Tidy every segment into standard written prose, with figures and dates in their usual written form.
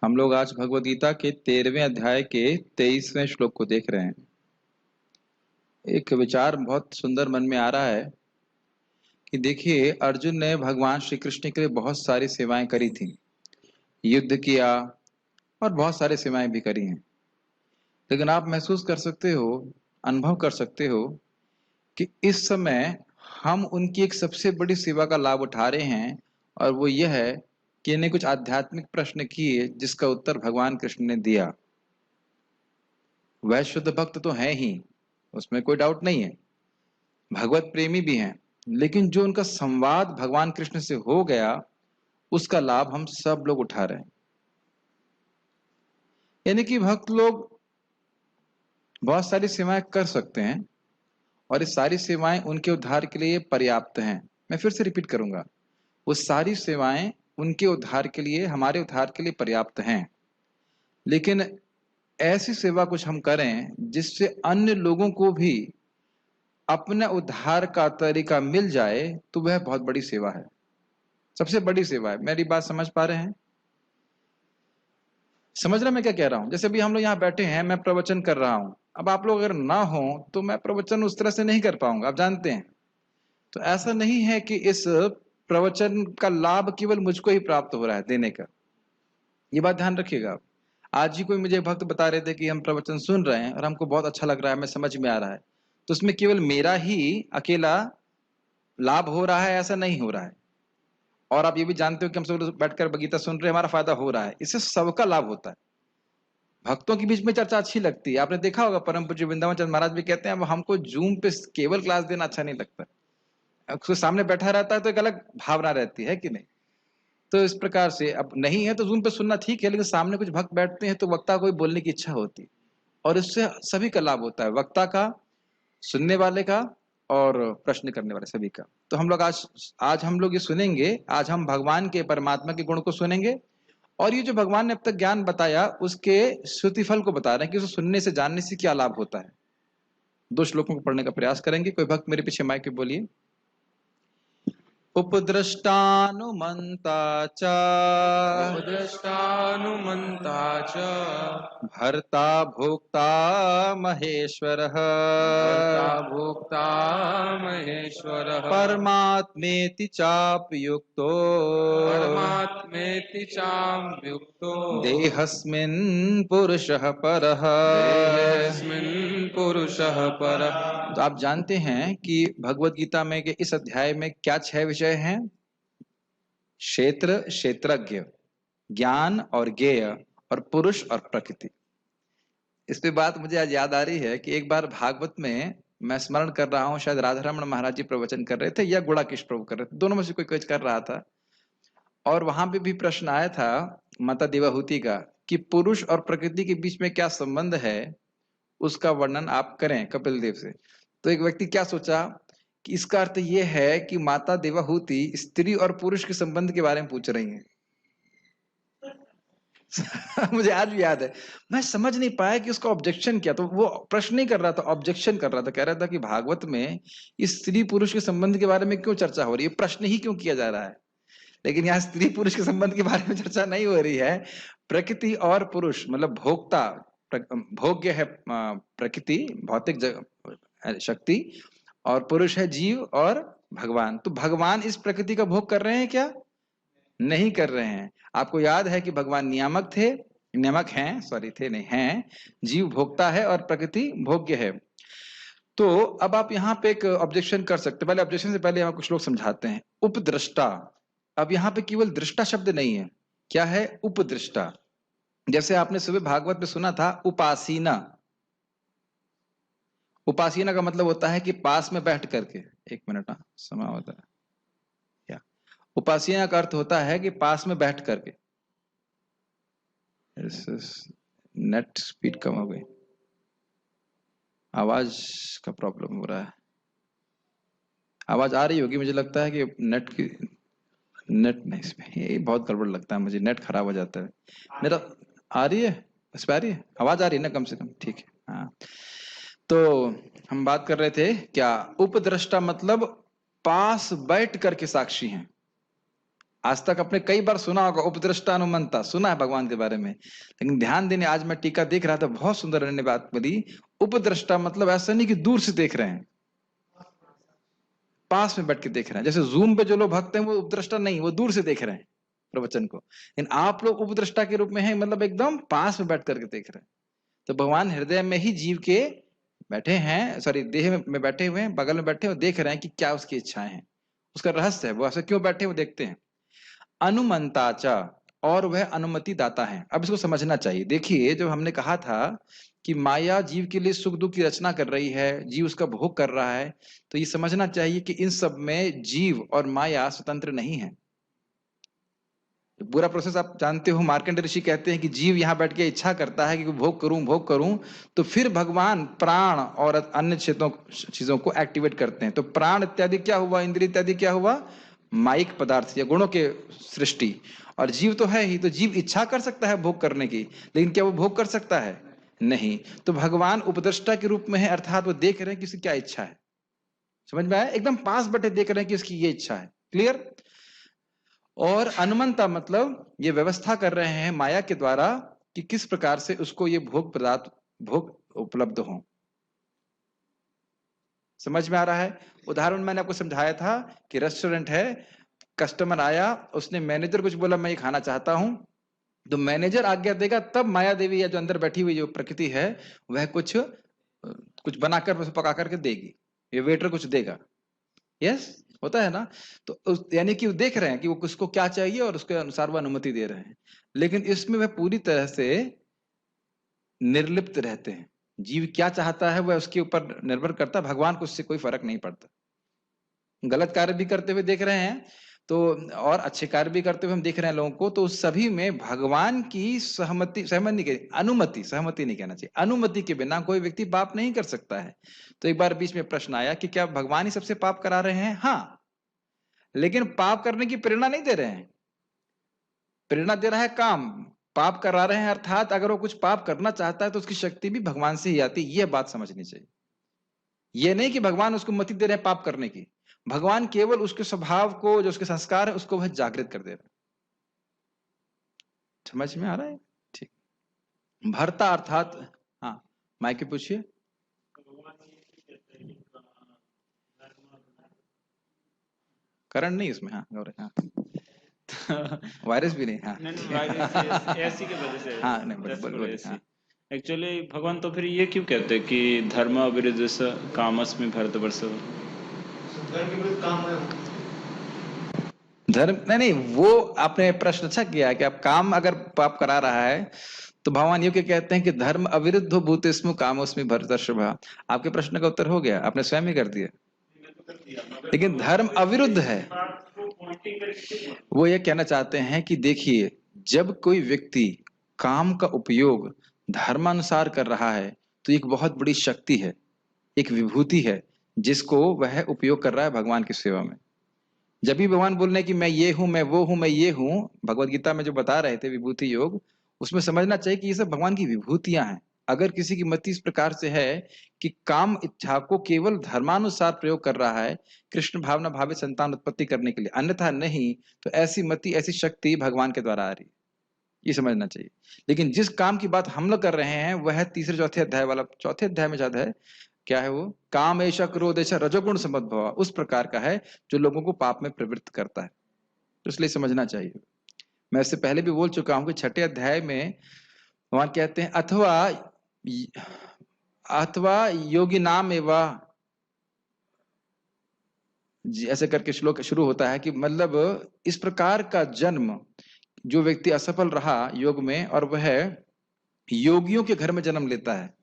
हम लोग आज भगवद गीता के 13वें अध्याय के 23वें श्लोक को देख रहे हैं। एक विचार बहुत सुंदर मन में आ रहा है कि देखिए, अर्जुन ने भगवान श्री कृष्ण के लिए बहुत सारी सेवाएं करी थी, युद्ध किया और बहुत सारी सेवाएं भी करी हैं। लेकिन आप महसूस कर सकते हो, अनुभव कर सकते हो कि इस समय हम उनकी एक सबसे बड़ी सेवा का लाभ उठा रहे हैं, और वो यह है कि इन्हें कुछ आध्यात्मिक प्रश्न किए जिसका उत्तर भगवान कृष्ण ने दिया। वह शुद्ध भक्त तो है ही, उसमें कोई डाउट नहीं है, भगवत प्रेमी भी हैं, लेकिन जो उनका संवाद भगवान कृष्ण से हो गया उसका लाभ हम सब लोग उठा रहे हैं। यानी कि भक्त लोग बहुत सारी सेवाएं कर सकते हैं और ये सारी सेवाएं उनके उद्धार के लिए पर्याप्त हैं। मैं फिर से रिपीट करूंगा, वो सारी सेवाएं उनके उद्धार के लिए, हमारे उद्धार के लिए पर्याप्त हैं। लेकिन ऐसी सेवा कुछ हम करें जिससे अन्य लोगों को भी अपने उद्धार का तरीका मिल जाए, तो वह बहुत बड़ी सेवा है, सबसे बड़ी सेवा है। मेरी बात समझ पा रहे हैं? समझ रहे मैं क्या कह रहा हूं? जैसे अभी हम लोग यहाँ बैठे हैं, मैं प्रवचन कर रहा हूं, अब आप लोग अगर ना हो तो मैं प्रवचन उस तरह से नहीं कर पाऊंगा, आप जानते हैं। तो ऐसा नहीं है कि इस प्रवचन का लाभ केवल मुझको ही प्राप्त हो रहा है देने का, ये बात ध्यान रखिएगा आप। आज ही कोई मुझे भक्त बता रहे थे कि हम प्रवचन सुन रहे हैं और हमको बहुत अच्छा लग रहा है, हमें समझ में आ रहा है, तो उसमें केवल मेरा ही अकेला लाभ हो रहा है, ऐसा नहीं हो रहा है। और आप ये भी जानते हो कि हम सब बैठकर गीता सुन रहे हैं, हमारा फायदा हो रहा है, इससे सबका लाभ होता है। भक्तों के बीच में चर्चा अच्छी लगती है, आपने देखा होगा परम पूज्य वृंदावन चंद्र महाराज भी कहते हैं अब हमको जूम पे केवल क्लास देना अच्छा नहीं लगता, उसके सामने बैठा रहता है तो एक अलग भावना रहती है कि नहीं। तो इस प्रकार से अब नहीं है तो जूम पे सुनना ठीक है, लेकिन सामने कुछ भक्त बैठते हैं तो वक्ता को बोलने की इच्छा होती है, और इससे सभी का लाभ होता है, वक्ता का, सुनने वाले का और प्रश्न करने वाले सभी का। तो हम लोग आज आज हम लोग ये सुनेंगे, आज हम भगवान के, परमात्मा के गुण को सुनेंगे, और ये जो भगवान ने अब तक ज्ञान बताया उसके श्रुति फल को बता रहे हैं कि उसे सुनने से, जानने से क्या लाभ होता है। 2 श्लोकों को पढ़ने का प्रयास करेंगे। कोई भक्त मेरे पीछे माइक पे बोलिए। उपद्रष्टानुमन्ता च उपद्रष्टानुमन्ता च भर्ता भोक्ता महेश्वरः भर्ता भोक्ता महेश्वरः परमात्मेति चाप्युक्तो परमात्मेति चाप्युक्तो देहस्मिन् पुरुषः परः। देहेऽस्मिन् पुरुषः परः। तो आप जानते हैं कि भगवत गीता में के इस अध्याय में क्या 6 विषय हैं? क्षेत्र, क्षेत्रज्ञ, ज्ञान और ज्ञेय, और पुरुष और प्रकृति। इस पे बात मुझे आज याद आ रही है कि एक बार भागवत में मैं स्मरण कर रहा हूँ, शायद राधारमण महाराज जी प्रवचन कर रहे थे या गुड़ाकेश प्रभु कर रहे थे, दोनों में से कोई कुछ कर रहा था, और वहां पे भी प्रश्न आया था माता देवाहूति का कि पुरुष और प्रकृति के बीच में क्या संबंध है, उसका वर्णन आप करें कपिल देव से। तो एक व्यक्ति क्या सोचा कि इसका अर्थ यह है कि माता देवाहूति स्त्री और पुरुष के संबंध के बारे में पूछ रही हैं। मुझे आज भी याद है, मैं समझ नहीं पाया कि उसका ऑब्जेक्शन क्या। तो वो प्रश्न नहीं कर रहा था, ऑब्जेक्शन कर रहा था, कह रहा था कि भागवत में इस स्त्री पुरुष के संबंध के बारे में क्यों चर्चा हो रही है, प्रश्न ही क्यों किया जा रहा है। लेकिन यहाँ स्त्री पुरुष के संबंध के बारे में चर्चा नहीं हो रही है। प्रकृति और पुरुष मतलब भोक्ता, भोग्य है प्रकृति, भौतिक शक्ति, और पुरुष है जीव और भगवान। तो भगवान इस प्रकृति का भोग कर रहे हैं क्या? नहीं कर रहे हैं। आपको याद है कि भगवान नियामक थे, नियामक हैं, सॉरी थे नहीं हैं, जीव भोक्ता है और प्रकृति भोग्य है। तो अब आप यहाँ पे एक ऑब्जेक्शन कर सकते हैं। पहले ऑब्जेक्शन से पहले हम कुछ लोग समझाते हैं। उपद्रष्टा, अब यहाँ पे केवल दृष्टा शब्द नहीं है, क्या है? उपदृष्टा। जैसे आपने सुबह भागवत में सुना था उपासीना, उपासीना का मतलब होता है कि पास में बैठ करके, एक मिनट ना समय होता है क्या, उपासीना का अर्थ होता है कि पास में बैठ करके। नेट स्पीड कम हो गई, आवाज का प्रॉब्लम हो रहा है। आवाज आ रही होगी, मुझे लगता है कि नेट नहीं, इसमें ये बहुत गड़बड़ लगता है मुझे, नेट खराब हो जाता है मेरा। आ रही है, इस पे आ रही है, आवाज आ रही है ना कम से कम? ठीक है, हाँ। तो हम बात कर रहे थे क्या, उपद्रष्टा मतलब पास बैठ करके साक्षी हैं। आज तक आपने कई बार सुना होगा उपद्रष्टा अनुमंता, सुना है भगवान के बारे में, लेकिन ध्यान देने आज मैं टीका देख रहा था, बहुत सुंदर ने बात बोली। उपद्रष्टा मतलब ऐसा नहीं कि दूर से देख रहे हैं, पास में बैठ के देख रहे हैं। जैसे जूम पे जो लोग भक्त हैं वो उपद्रष्टा नहीं, वो दूर से देख रहे हैं प्रवचन को, लेकिन आप लोग उपद्रष्टा के रूप में हैं, मतलब एकदम पास में बैठ करके देख रहे हैं। तो भगवान हृदय में ही जीव के बैठे हैं, सॉरी देह में बैठे हुए हैं, बगल में बैठे हुए देख रहे हैं कि क्या उसकी इच्छाएं हैं, उसका रहस्य है, वो ऐसे क्यों बैठे वो देखते हैं। अनुमंताचा, और वह अनुमति दाता है। अब इसको समझना चाहिए। देखिए जो हमने कहा था कि माया जीव के लिए सुख दुख की रचना कर रही है, जीव उसका भोग कर रहा है, तो ये समझना चाहिए कि इन सब में जीव और माया स्वतंत्र नहीं है। पूरा प्रोसेस आप जानते हो। मार्कंडेय ऋषि कहते हैं कि जीव यहाँ बैठ के इच्छा करता है कि भोग करूं, तो फिर भगवान प्राण और अन्य चीजों को एक्टिवेट करते हैं। तो प्राण इत्यादि क्या हुआ, इंद्रिय इत्यादि क्या हुआ, माइक पदार्थ या गुणों के सृष्टि। और जीव तो है ही, तो जीव इच्छा कर सकता है भोग करने की, लेकिन क्या वो भोग कर सकता है, नहीं। तो भगवान उपद्रष्टा के रूप में है, अर्थात वो देख रहे हैं कि उसकी क्या इच्छा है। समझ में आया, एकदम पास बैठे देख रहे हैं कि उसकी ये इच्छा है। क्लियर। और अनुमंता मतलब ये व्यवस्था कर रहे हैं माया के द्वारा कि किस प्रकार से उसको ये भोग उपलब्ध हो। समझ में आ रहा है। उदाहरण मैंने आपको समझाया था कि रेस्टोरेंट है, कस्टमर आया, उसने मैनेजर कुछ बोला मैं ये खाना चाहता हूं, तो मैनेजर आज्ञा देगा, तब माया देवी या जो अंदर बैठी हुई जो प्रकृति है वह कुछ बनाकर पका करके देगी, ये वेटर कुछ देगा। यस, होता है ना। तो यानी कि वो देख रहे हैं कि वो किसको क्या चाहिए और उसके अनुसार वो अनुमति दे रहे हैं, लेकिन इसमें वह पूरी तरह से निर्लिप्त रहते हैं। जीव क्या चाहता है वह उसके ऊपर निर्भर करता है, भगवान को उससे कोई फर्क नहीं पड़ता। गलत कार्य भी करते हुए देख रहे हैं तो, और अच्छे कार्य भी करते हुए हम देख रहे हैं लोगों को, तो उस सभी में भगवान की अनुमति, सहमति नहीं कहना चाहिए, अनुमति के बिना कोई व्यक्ति पाप नहीं कर सकता है। तो एक बार बीच में प्रश्न आया कि क्या भगवान ही सबसे पाप करा रहे हैं? हाँ, लेकिन पाप करने की प्रेरणा नहीं दे रहे हैं। प्रेरणा दे रहा है काम, पाप करा रहे हैं अर्थात अगर वो कुछ पाप करना चाहता है तो उसकी शक्ति भी भगवान से ही आती है। यह बात समझनी चाहिए। यह नहीं कि भगवान उसको मति दे रहे हैं पाप करने की, भगवान केवल उसके स्वभाव को, जो उसके संस्कार है, उसको वह जागृत कर दे रहे हैं। समझ में आ रहा है? ठीक। भरता अर्थात, हाँ माइक पूछिए। करण नहीं इसमें, हाँ हाँ वायरस भी नहीं, हाँ वायरस ऐसी की वजह से, हाँ नहीं बोल हाँ। एक्चुअली भगवान तो फिर ये क्यों कहते हैं कि धर्म अविरुद्ध कामस्मि भरतवर्ष, धर्म नहीं, वो आपने प्रश्न अच्छा किया कि आप काम अगर पाप करा रहा है तो भगवान ये कहते हैं कि धर्म अविरुद्ध भूतेस्मु कामोस्मि भरतर्षभा। आपके प्रश्न का उत्तर हो गया, आपने स्वयं ही कर दिया। लेकिन धर्म अविरुद्ध है, वो ये कहना चाहते हैं कि देखिए जब कोई व्यक्ति काम का उपयोग धर्मानुसार कर रहा है तो एक बहुत बड़ी शक्ति है, एक विभूति है जिसको वह उपयोग कर रहा है भगवान की सेवा में। जब भी भगवान बोल रहे हैं कि मैं ये हूं, मैं वो हूं, मैं ये हूं, भगवत गीता में जो बता रहे थे विभूति योग, उसमें समझना चाहिए कि ये सब भगवान की विभूतियां हैं। अगर किसी की मति इस प्रकार से है कि काम इच्छा को केवल धर्मानुसार प्रयोग कर रहा है, कृष्ण भावना भावित संतान उत्पत्ति करने के लिए, अन्यथा नहीं, तो ऐसी मति, ऐसी शक्ति भगवान के द्वारा आ रही है, ये समझना चाहिए। लेकिन जिस काम की बात हम लोग कर रहे हैं वह तीसरे चौथे अध्याय वाला, चौथे अध्याय में शायद है, क्या है वो, काम ऐसा क्रोध ऐसा रजोगुण समद्भव, उस प्रकार का है जो लोगों को पाप में प्रवृत्त करता है, तो इसलिए समझना चाहिए। मैं इससे पहले भी बोल चुका हूं कि छठे अध्याय में भगवान कहते हैं अथवा योगी नाम एवं, ऐसे करके श्लोक शुरू होता है कि मतलब इस प्रकार का जन्म जो व्यक्ति असफल रहा योग में और वह योगियों के घर में जन्म लेता है,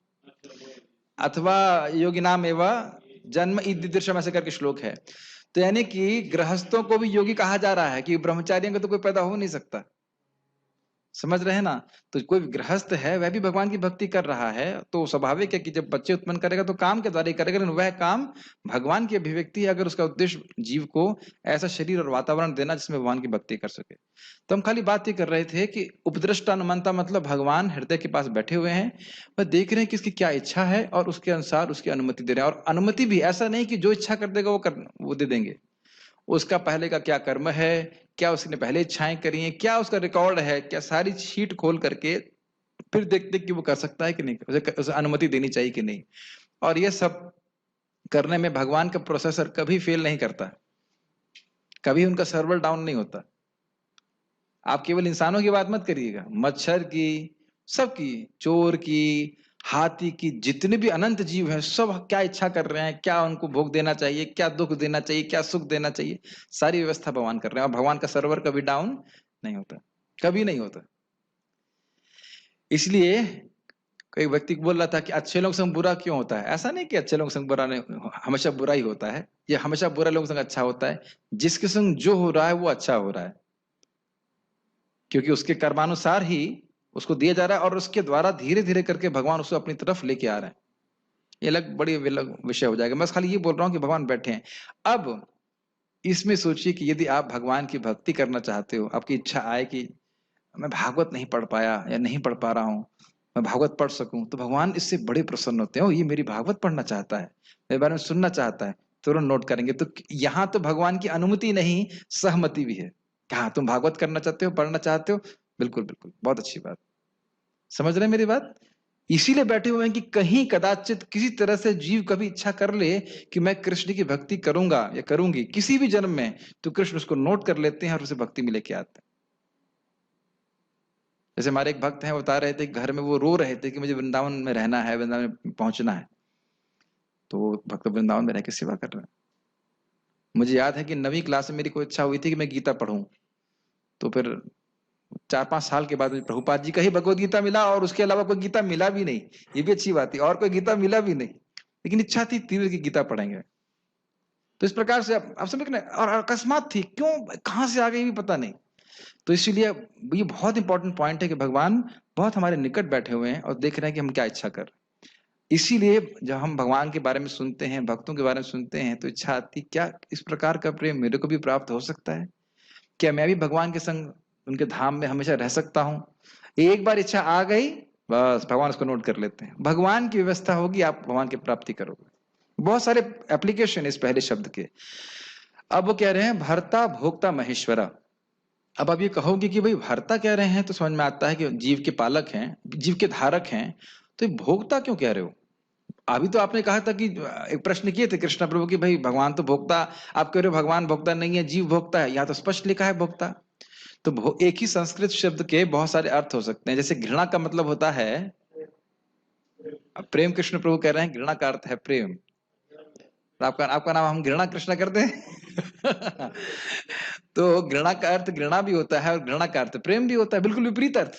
अथवा योगी नाम एवं जन्म ईदृशम, ऐसे करके श्लोक है। तो यानी कि गृहस्थों को भी योगी कहा जा रहा है कि ब्रह्मचारियों का तो कोई पैदा हो नहीं सकता। समझ रहे हैं ना। तो कोई गृहस्थ है वह भी भगवान की भक्ति कर रहा है, तो स्वाभाविक है कि जब बच्चे उत्पन्न करेगा तो काम के द्वारा ही करेगा, लेकिन वह काम भगवान की अभिव्यक्ति है अगर उसका उद्देश्य जीव को ऐसा शरीर और वातावरण देना जिसमें भगवान की भक्ति कर सके। तो हम खाली बात ही कर रहे थे कि उपदृष्ट अनुमंता मतलब भगवान हृदय के पास बैठे हुए हैं, वह देख रहे हैं कि इसकी क्या इच्छा है और उसके अनुसार उसकी अनुमति दे रहे हैं। और अनुमति भी ऐसा नहीं कि जो इच्छा कर देगा वो दे देंगे, उसका पहले का क्या कर्म है, क्या उसने पहले इच्छाएं करी हैं, क्या उसका रिकॉर्ड है, क्या सारी शीट खोल करके फिर देखते कि वो कर सकता है कि नहीं, उसे अनुमति देनी चाहिए कि नहीं। और ये सब करने में भगवान का प्रोसेसर कभी फेल नहीं करता, कभी उनका सर्वर डाउन नहीं होता। आप केवल इंसानों की बात मत करिएगा, मच्छर की, सबकी, चोर की, हाथी की, जितने भी अनंत जीव हैं सब क्या इच्छा कर रहे हैं, क्या उनको भोग देना चाहिए, क्या दुख देना चाहिए, क्या सुख देना चाहिए, सारी व्यवस्था भगवान कर रहे हैं। और भगवान का सर्वर कभी डाउन नहीं होता, कभी नहीं होता। इसलिए कोई व्यक्ति बोल रहा था कि अच्छे लोग संग बुरा क्यों होता है। ऐसा नहीं कि अच्छे लोग संग बुरा नहीं, हमेशा बुरा ही होता है, ये हमेशा बुरा लोग संग अच्छा होता है। जिसके संग जो हो रहा है वो अच्छा हो रहा है, क्योंकि उसके कर्मानुसार ही उसको दिया जा रहा है और उसके द्वारा धीरे धीरे करके भगवान उसको अपनी तरफ लेके आ रहे हैं। ये अलग बड़ी विषय हो जाएगा, मैं खाली ये बोल रहा हूँ कि भगवान बैठे हैं। अब इसमें सोचिए कि यदि आप भगवान की भक्ति करना चाहते हो, आपकी इच्छा आए कि मैं भागवत नहीं पढ़ पाया या नहीं पढ़ पा रहा हूँ, मैं भागवत पढ़ सकूं, तो भगवान इससे बड़े प्रसन्न होते हैं। ओ, ये मेरी भागवत पढ़ना चाहता है, मेरे बारे में सुनना चाहता है, तुरंत नोट करेंगे। तो यहाँ तो भगवान की अनुमति नहीं, सहमति भी है। हाँ, तुम भागवत करना चाहते हो, पढ़ना चाहते हो, बिल्कुल बिल्कुल, बहुत अच्छी बात। समझ रहे हैं मेरी बात? इसीलिए बैठे हुए हैं कि कहीं कदाचित किसी तरह से जीव कभी इच्छा कर ले कि मैं कृष्ण की भक्ति करूंगा या करूंगी किसी भी जन्म में, तो कृष्ण उसको नोट कर लेते हैं और उसे भक्ति में लेके आते हैं। जैसे हमारे एक भक्त हैं, बता रहे थे घर में वो रो रहे थे कि मुझे वृंदावन में रहना है, वृंदावन में पहुंचना है। तो भक्त वृंदावन में रह के सेवा कर रहे हैं। मुझे याद है कि 9वीं क्लास में मेरी कोई इच्छा हुई थी कि मैं गीता पढ़ूं, तो फिर 4-5 साल के बाद मुझे प्रभुपाद जी का ही भगवत गीता मिला, और उसके अलावा कोई गीता मिला भी नहीं। ये भी अच्छी बात थी, और कोई गीता मिला भी नहीं, लेकिन इच्छा थी तीव्र की गीता पढ़ेंगे। तो इस प्रकार से आप समझ रहे, और अकस्मात थी, क्यों कहां से आ गई भी पता नहीं। तो इसीलिए ये बहुत इंपॉर्टेंट पॉइंट है कि भगवान बहुत हमारे निकट बैठे हुए हैं और देख रहे हैं कि हम क्या इच्छा कर रहे हैं। इसीलिए जब हम भगवान के बारे में सुनते हैं, भक्तों के बारे में सुनते हैं, तो इच्छा आती, क्या इस प्रकार का प्रेम मेरे को भी प्राप्त हो सकता है? क्या मैं भी भगवान के संग उनके धाम में हमेशा रह सकता हूं? एक बार इच्छा आ गई, बस भगवान उसको नोट कर लेते हैं। भगवान की व्यवस्था होगी, आप भगवान की प्राप्ति करोगे। बहुत सारे एप्लीकेशन इस पहले शब्द के। अब वो कह रहे हैं भर्ता भोक्ता महेश्वरा। अब आप ये कहोगे कि भाई भर्ता कह रहे हैं तो समझ में आता है कि जीव के पालक हैं, जीव के धारक हैं, तो ये भोक्ता क्यों कह रहे हो? अभी तो आपने कहा था कि एक प्रश्न किए थे कृष्ण प्रभु की, भाई भगवान तो भोक्ता, आप कह रहे हो भगवान भोक्ता नहीं है, जीव भोक्ता है। यहाँ तो स्पष्ट लिखा है भोक्ता। तो एक ही संस्कृत शब्द के बहुत सारे अर्थ हो सकते हैं। जैसे घृणा का मतलब होता है प्रेम, कृष्ण प्रभु कह रहे हैं घृणा का अर्थ है प्रेम। आपका नाम हम घृणा कृष्ण करते हैं तो घृणा का अर्थ घृणा भी होता है और घृणा का अर्थ प्रेम भी होता है, बिल्कुल विपरीत अर्थ।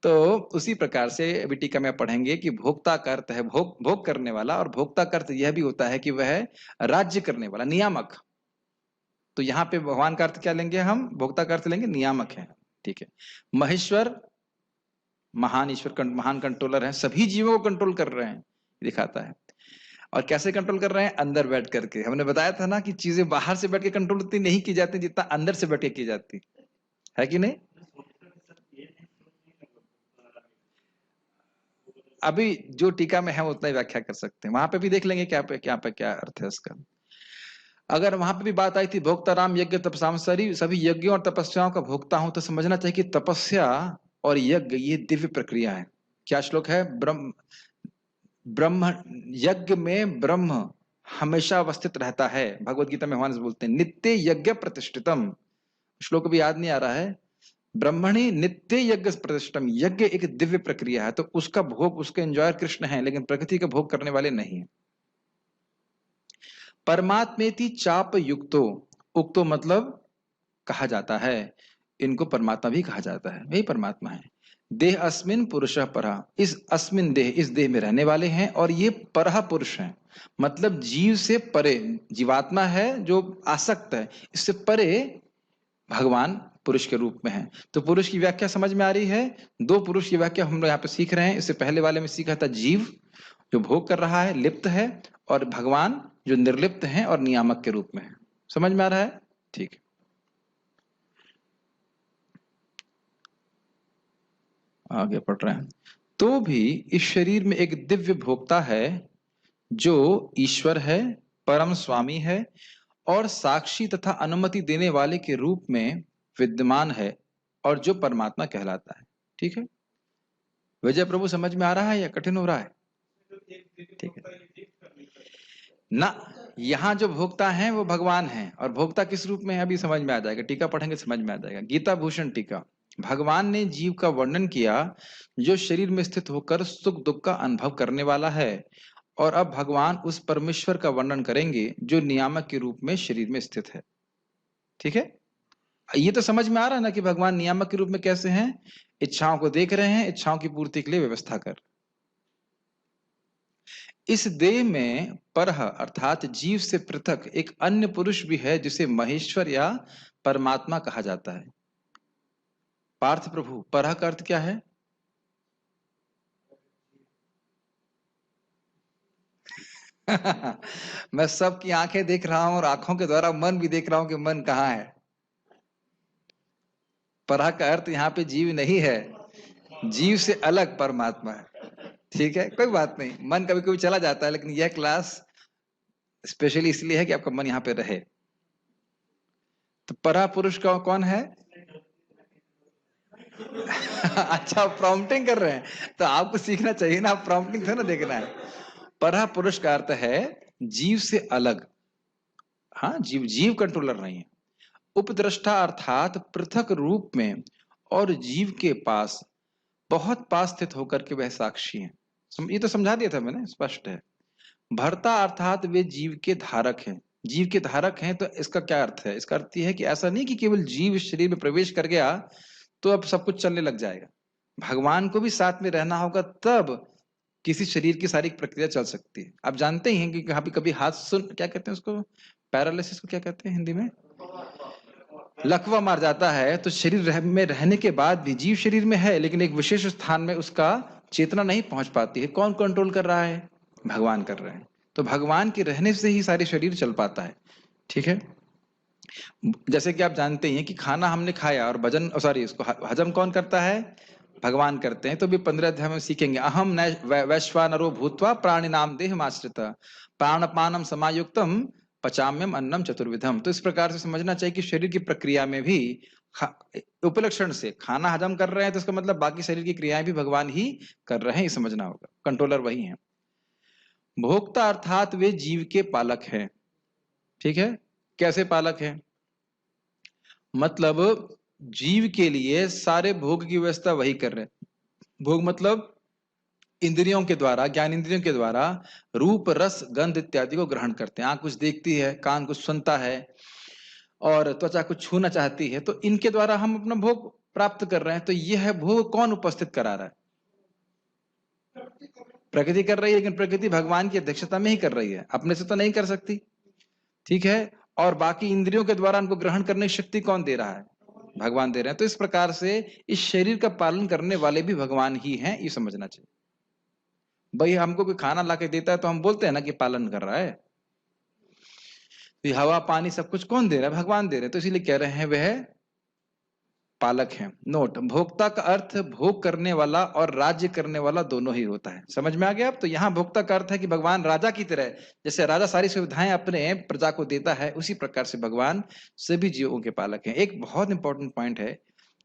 तो उसी प्रकार से अभी टीका में पढ़ेंगे कि भोक्ता का अर्थ है भोग करने वाला, और भोक्ता का अर्थ यह भी होता है कि वह राज्य करने वाला, नियामक। तो यहाँ पे भगवान का अर्थ क्या लेंगे हम? भोक्ता का अर्थ लेंगे नियामक है। ठीक है। महेश्वर महान ईश्वर, महान कंट्रोलर है, सभी जीवों को कंट्रोल कर रहे हैं, दिखाता है। और कैसे कंट्रोल कर रहे हैं? अंदर बैठ करके। हमने बताया था ना कि चीजें बाहर से बैठ के कंट्रोल उतनी नहीं की जाती जितना अंदर से बैठ के की जाती है कि नहीं? अभी जो टीका में है उतना ही व्याख्या कर सकते हैं, वहां पे भी देख लेंगे क्या पे क्या अर्थ है इसका। अगर वहां पे भी बात आई थी भोक्ता राम यज्ञ तपसाम, सभी यज्ञों और तपस्याओं का भोक्ता हूं, तो समझना चाहिए कि तपस्या और यज्ञ ये दिव्य प्रक्रिया है। क्या श्लोक है? ब्रह्म यज्ञ में ब्रह्म हमेशा अवस्थित रहता है। भगवत गीता में भगवान बोलते हैं नित्य यज्ञ प्रतिष्ठितम। श्लोक भी याद नहीं आ रहा है। ब्रह्मणि नित्य यज्ञ प्रतिष्ठितम। यज्ञ एक दिव्य प्रक्रिया है, तो उसका भोग, उसके एंजॉयर कृष्ण है, लेकिन प्रकृति का भोग करने वाले नहीं है। परमात्मेति चाप युक्तो, उक्तो मतलब कहा जाता है, इनको परमात्मा भी कहा जाता है, वही परमात्मा है। देह अस्मिन पुरुषः परः, इस अस्मिन देह, इस देह में रहने वाले हैं, और ये परः पुरुष हैं, मतलब जीव से परे जीवात्मा है जो आसक्त है, इससे परे भगवान पुरुष के रूप में है। तो पुरुष की व्याख्या समझ में आ रही है? 2 पुरुष की व्याख्या हम लोग यहाँ पे सीख रहे हैं। इससे पहले वाले में सीखा था जीव जो भोग कर रहा है, लिप्त है, और भगवान जो निर्लिप्त है और नियामक के रूप में है। समझ में आ रहा है? ठीक है, आगे पढ़ रहे हैं। तो भी इस शरीर में एक दिव्य भोक्ता है जो ईश्वर है, परम स्वामी है, और साक्षी तथा अनुमति देने वाले के रूप में विद्यमान है और जो परमात्मा कहलाता है। ठीक है, विजय प्रभु समझ में आ रहा है या कठिन हो रहा है? ठीक है ना, यहाँ जो भोक्ता हैं वो भगवान हैं, और भोक्ता किस रूप में है अभी समझ में आ जाएगा, टीका पढ़ेंगे समझ में आ जाएगा। गीता भूषण टीका। भगवान ने जीव का वर्णन किया जो शरीर में स्थित होकर सुख दुख का अनुभव करने वाला है, और अब भगवान उस परमेश्वर का वर्णन करेंगे जो नियामक के रूप में शरीर में स्थित है। ठीक है, ये तो समझ में आ रहा है ना कि भगवान नियामक के रूप में कैसे हैं, इच्छाओं को देख रहे हैं, इच्छाओं की पूर्ति के लिए व्यवस्था कर। इस देह में परह अर्थात जीव से पृथक एक अन्य पुरुष भी है जिसे महेश्वर या परमात्मा कहा जाता है। पार्थ प्रभु, परह का अर्थ क्या है? मैं सबकी आंखें देख रहा हूं और आंखों के द्वारा मन भी देख रहा हूं कि मन कहाँ है। परह का अर्थ यहाँ पे जीव नहीं है, जीव से अलग परमात्मा है। ठीक है, कोई बात नहीं, मन कभी कभी चला जाता है, लेकिन यह क्लास स्पेशली इसलिए है कि आपका मन यहाँ पे रहे। तो परा पुरुष का कौन है? अच्छा, प्रॉम्प्टिंग कर रहे हैं, तो आपको सीखना चाहिए ना, प्रॉम्प्टिंग थोड़ा ना देखना है। परा पुरुष का अर्थ है जीव से अलग। हाँ, जीव कंट्रोलर नहीं है। उपद्रष्टा अर्थात पृथक रूप में और जीव के पास, बहुत पास स्थित होकर के वह साक्षी है। ये तो समझा दिया था मैंने, स्पष्ट है। भर्ता अर्थात वे जीव के धारक हैं। जीव के धारक हैं, तो इसका क्या अर्थ है? इसका अर्थ यह है कि ऐसा नहीं कि केवल जीव शरीर में प्रवेश कर गया तो अब सब कुछ चलने लग जाएगा। भगवान को भी साथ में रहना होगा, तब किसी शरीर की सारी प्रक्रिया चल सकती है। आप जानते ही हैं कि कभी कभी हाथ सुन, क्या कहते हैं उसको, पैरालिसिस को क्या कहते हैं हिंदी में, लकवा मार जाता है, तो शरीर में रहने के बाद भी जीव शरीर में है, लेकिन एक विशेष स्थान में उसका चेतना नहीं पहुंच पाती है। कौन कंट्रोल कर रहा है? भगवान कर रहे हैं। तो भगवान के रहने से ही सारे शरीर चल पाता है। ठीक है, जैसे कि आप जानते ही हैं कि खाना हमने खाया और भजन, सॉरी, इसको हजम कौन करता है? भगवान करते हैं। तो भी 15 अध्याय में सीखेंगे, अहम वैश्वानरो भूत्वा प्राणी नाम देह आश्रित प्राणपानम समायुक्तम पचाम्यम अन्नम चतुर्विधम। तो इस प्रकार से समझना चाहिए कि शरीर की प्रक्रिया में भी उपलक्षण से खाना हजम कर रहे हैं, तो इसका मतलब बाकी शरीर की क्रियाएं भी भगवान ही कर रहे हैं, ये समझना होगा। कंट्रोलर वही है। भोक्ता अर्थात वे जीव के पालक हैं। ठीक है, कैसे पालक हैं? मतलब जीव के लिए सारे भोग की व्यवस्था वही कर रहे हैं। भोग मतलब इंद्रियों के द्वारा, ज्ञान इंद्रियों के द्वारा रूप रस गंध इत्यादि को ग्रहण करते हैं। आंख कुछ देखती है, कान कुछ सुनता है, और त्वचा कुछ छूना चाहती है, तो इनके द्वारा हम अपना भोग प्राप्त कर रहे हैं। तो यह भोग कौन उपस्थित करा रहा है? प्रकृति कर रही है, लेकिन प्रकृति भगवान की अध्यक्षता में ही कर रही है, अपने से तो नहीं कर सकती। ठीक है, और बाकी इंद्रियों के द्वारा उनको ग्रहण करने की शक्ति कौन दे रहा है? भगवान दे रहे हैं। तो इस प्रकार से इस शरीर का पालन करने वाले भी भगवान ही हैं, ये समझना चाहिए। भाई हमको कोई खाना ला के देता है तो हम बोलते हैं ना कि पालन कर रहा है। तो हवा पानी सब कुछ कौन दे रहा है? भगवान दे रहे हैं। तो इसीलिए कह रहे हैं वह पालक हैं। नोट, भोक्ता का अर्थ भोग करने वाला और राज्य करने वाला दोनों ही होता है। समझ में आ गया अब? तो यहाँ भोक्ता का अर्थ है कि भगवान राजा की तरह, जैसे राजा सारी सुविधाएं अपने प्रजा को देता है, उसी प्रकार से भगवान सभी जीवों के पालक हैं। एक बहुत इंपॉर्टेंट पॉइंट है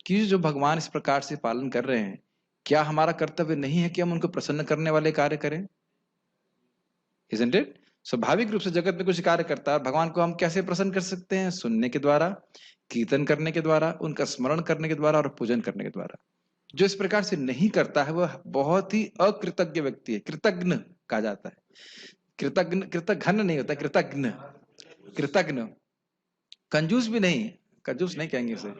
कि जो भगवान इस प्रकार से पालन कर रहे हैं, क्या हमारा कर्तव्य नहीं है कि हम उनको प्रसन्न करने वाले कार्य करें? Isn't it? स्वाभाविक रूप से जगत में कुछ कार्य करता है, भगवान को हम कैसे प्रसन्न कर सकते हैं? सुनने के द्वारा, कीर्तन करने के द्वारा, उनका स्मरण करने के द्वारा और पूजन करने के द्वारा। जो इस प्रकार से नहीं करता है वह बहुत ही अकृतज्ञ व्यक्ति है। कृतज्ञ कहा जाता है। कृतज्ञ, कृतघ्न नहीं होता, कृतज्ञ, कृतज्ञ। कंजूस भी नहीं, कंजूस नहीं कहेंगे उसे,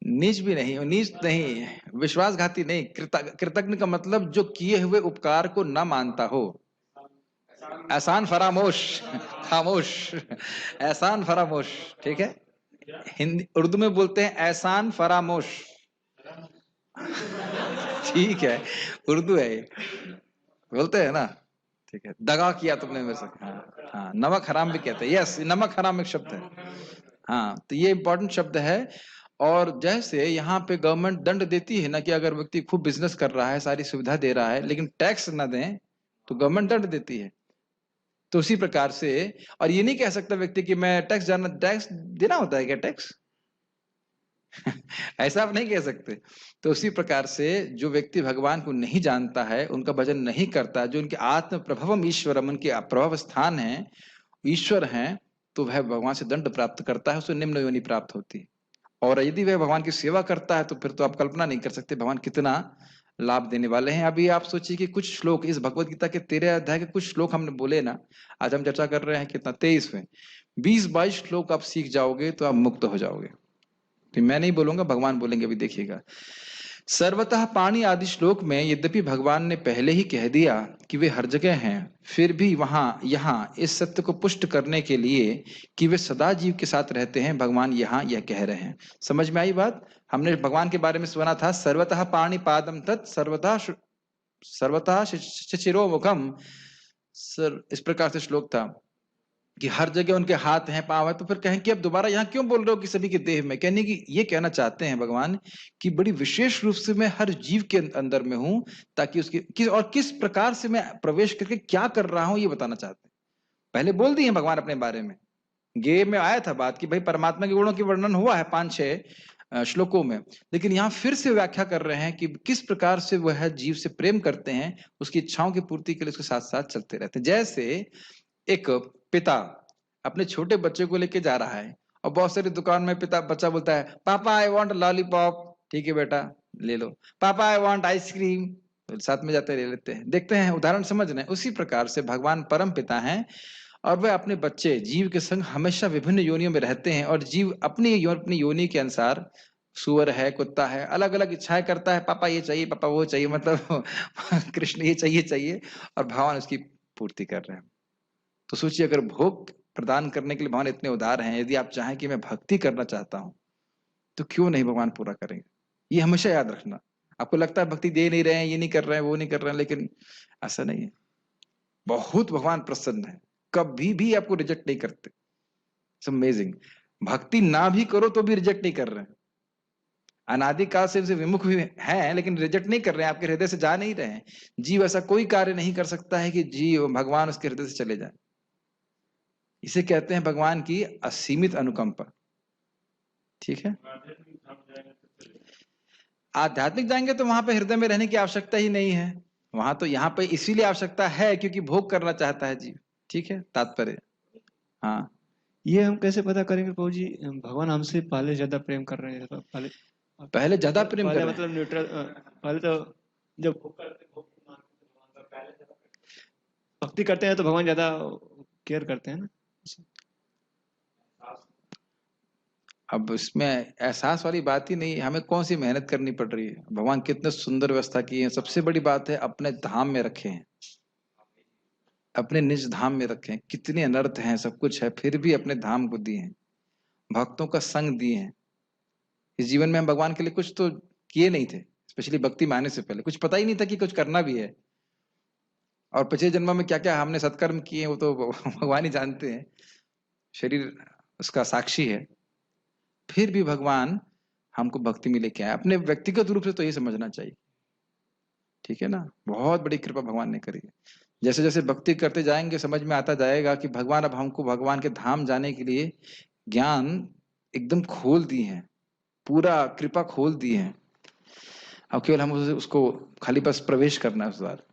नीच भी नहीं, नीच नहीं, विश्वासघाती नहीं। कृतज्ञ का मतलब जो किए हुए उपकार को न मानता हो। एहसान फरामोश, खामोश, एहसान फरामोश। ठीक है, हिंदी उर्दू में बोलते हैं एहसान फरामोश। ठीक है, उर्दू है ये, बोलते हैं ना। ठीक है, दगा किया तुमने मेरे से। हाँ हाँ, नमक हराम भी कहते हैं। यस, नमक हराम एक शब्द है। हाँ, तो ये इंपॉर्टेंट शब्द है। और जैसे यहाँ पे गवर्नमेंट दंड देती है ना कि अगर व्यक्ति खूब बिजनेस कर रहा है, सारी सुविधा दे रहा है, लेकिन टैक्स ना दें तो गवर्नमेंट दंड देती है। तो उसी प्रकार से, और ये नहीं कह सकता व्यक्ति कि मैं टैक्स देना होता है क्या? टैक्स ऐसा आप नहीं कह सकते। तो उसी प्रकार से जो व्यक्ति भगवान को नहीं जानता है, उनका भजन नहीं करता, जो उनके आत्म प्रभवम ईश्वरम, उनके प्रभव स्थान है, ईश्वर हैं, तो वह भगवान से दंड प्राप्त करता है, उसे निम्न योनि प्राप्त होती है। और यदि वह भगवान की सेवा करता है तो फिर तो आप कल्पना नहीं कर सकते भगवान कितना लाभ देने वाले हैं। अभी आप सोचिए कि कुछ श्लोक इस भगवत गीता के 13 अध्याय के कुछ श्लोक हमने बोले ना, आज हम चर्चा कर रहे हैं कितना 23वें, 20-22 श्लोक आप सीख जाओगे तो आप मुक्त हो जाओगे। तो मैं नहीं बोलूंगा, भगवान बोलेंगे, अभी देखिएगा। सर्वतः पाणी आदि श्लोक में यद्यपि भगवान ने पहले ही कह दिया कि वे हर जगह हैं, फिर भी यहाँ इस सत्य को पुष्ट करने के लिए कि वे सदा जीव के साथ रहते हैं, भगवान यहाँ यह कह रहे हैं। समझ में आई बात? हमने भगवान के बारे में सुना था, सर्वतः पाणी पादम तत् सर्वतः शिरो मुखम, सर इस प्रकार से श्लोक था कि हर जगह उनके हाथ हैं, पांव है। तो फिर कहें कि अब दोबारा यहाँ क्यों बोल रहे हो कि सभी के देह में? कहने की ये कहना चाहते हैं भगवान कि बड़ी विशेष रूप से मैं हर जीव के अंदर में हूं, ताकि उसकी किस प्रकार से मैं प्रवेश करके क्या कर रहा हूं ये बताना चाहते हैं। पहले बोल दिए भगवान अपने बारे में, गे में आया था बात कि भाई परमात्मा के गुणों की वर्णन हुआ है 5-6 श्लोकों में, लेकिन यहाँ फिर से व्याख्या कर रहे हैं कि किस प्रकार से वह जीव से प्रेम करते हैं, उसकी इच्छाओं की पूर्ति के लिए उसके साथ साथ चलते रहते हैं। जैसे एक पिता अपने छोटे बच्चे को लेके जा रहा है और बहुत सारी दुकान में बच्चा बोलता है, पापा आई वांट लॉलीपॉप। ठीक है बेटा, ले लो। पापा आई वांट आइसक्रीम, तो साथ में जाते ले लेते हैं। देखते हैं, उदाहरण समझ रहे हैं। उसी प्रकार से भगवान परम पिता हैं और वह अपने बच्चे जीव के संग हमेशा विभिन्न योनियों में रहते हैं, और जीव अपनी योनि के अनुसार, सुअर है, कुत्ता है, अलग अलग इच्छाएं करता है, पापा ये चाहिए, पापा वो चाहिए, मतलब कृष्ण ये चाहिए, और भगवान उसकी पूर्ति कर रहे हैं। तो सोचिए, अगर भोग प्रदान करने के लिए भगवान इतने उदार हैं, यदि आप चाहें कि मैं भक्ति करना चाहता हूं तो क्यों नहीं भगवान पूरा करेंगे? ये हमेशा याद रखना। आपको लगता है भक्ति दे नहीं रहे हैं, ये नहीं कर रहे हैं, वो नहीं कर रहे हैं, लेकिन ऐसा नहीं है। बहुत भगवान प्रसन्न है, कभी भी आपको रिजेक्ट नहीं करते। It's amazing. भक्ति ना भी करो तो भी रिजेक्ट नहीं कर रहे हैं। अनादिकाल से इनसे विमुख भी हैं, लेकिन रिजेक्ट नहीं कर रहे हैं, आपके हृदय से जा नहीं रहे हैं। जीव ऐसा कोई कार्य नहीं कर सकता है कि जीव भगवान उसके हृदय से चले जाए। इसे कहते हैं भगवान की असीमित अनुकंपा। ठीक है, आध्यात्मिक जाएंगे तो वहां पे हृदय में रहने की आवश्यकता ही नहीं है। वहां तो यहाँ पे इसीलिए आवश्यकता है क्योंकि भोग करना चाहता है जीव। ठीक है, तात्पर्य। हाँ, ये हम कैसे पता करेंगे प्रभु जी, भगवान हमसे पहले ज्यादा प्रेम कर रहे हैं? पहले ज्यादा प्रेम कर रहे हैं, मतलब न्यूट्रल, पहले तो जब भक्ति करते हैं तो भगवान ज्यादा केयर करते हैं ना। अब इसमें एहसास वाली बात ही नहीं, हमें कौन सी मेहनत करनी पड़ रही है। भगवान कितने सुंदर व्यवस्था की है। सबसे बड़ी बात है अपने धाम में रखे हैं, अपने निज धाम में रखे हैं। कितने अनर्थ हैं, सब कुछ है, फिर भी अपने धाम को दिए हैं, भक्तों का संग दिए हैं। इस जीवन में हम भगवान के लिए कुछ तो किए नहीं थे, स्पेशली भक्ति में आने से पहले कुछ पता ही नहीं था कि कुछ करना भी है। और पिछले जन्म में क्या क्या हमने सत्कर्म किए वो तो भगवान ही जानते हैं, शरीर उसका साक्षी है। फिर भी भगवान हमको भक्ति में लेके आए, अपने व्यक्तिगत रूप से तो ये समझना चाहिए। ठीक है ना, बहुत बड़ी कृपा भगवान ने करी है। जैसे जैसे भक्ति करते जाएंगे समझ में आता जाएगा कि भगवान अब हमको भगवान के धाम जाने के लिए ज्ञान एकदम खोल दिए हैं, पूरा कृपा खोल दी है। अब केवल हम उसको खाली बस प्रवेश करना है उस द्वार।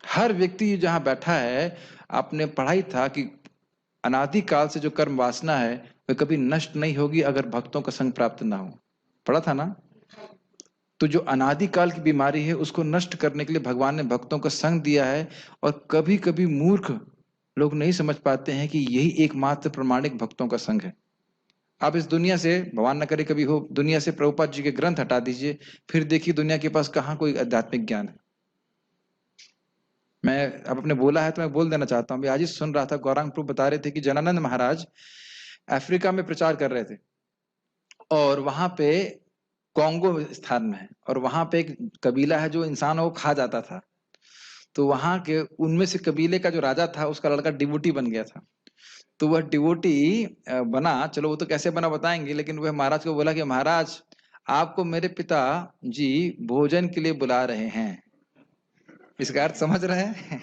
हर व्यक्ति जहां बैठा है, आपने पढ़ाई था कि अनादिकाल से जो कर्म वासना है वह कभी नष्ट नहीं होगी अगर भक्तों का संग प्राप्त ना हो। पढ़ा था ना? तो जो अनादिकाल की बीमारी है उसको नष्ट करने के लिए भगवान ने भक्तों का संग दिया है। और कभी कभी मूर्ख लोग नहीं समझ पाते हैं कि यही एकमात्र प्रमाणिक भक्तों का संग है। आप इस दुनिया से, भगवान न करे कभी हो, दुनिया से प्रभुपाद जी के ग्रंथ हटा दीजिए, फिर देखिए दुनिया के पास कहाँ कोई आध्यात्मिक ज्ञान है। मैं अब अपने बोला है तो मैं बोल देना चाहता हूँ। आज ही सुन रहा था, गौरांग प्रभु बता रहे थे कि जनानंद महाराज अफ्रीका में प्रचार कर रहे थे और वहां पे कॉन्गो स्थान में है, और वहां पे एक कबीला है जो इंसानों को खा जाता था। तो वहां के उनमें से कबीले का जो राजा था उसका लड़का डिवोटी बन गया था। तो वह डिवोटी बना, चलो वो तो कैसे बना बताएंगे, लेकिन वह महाराज को बोला कि महाराज आपको मेरे पिता जी भोजन के लिए बुला रहे हैं। इसका अर्थ समझ रहे हैं?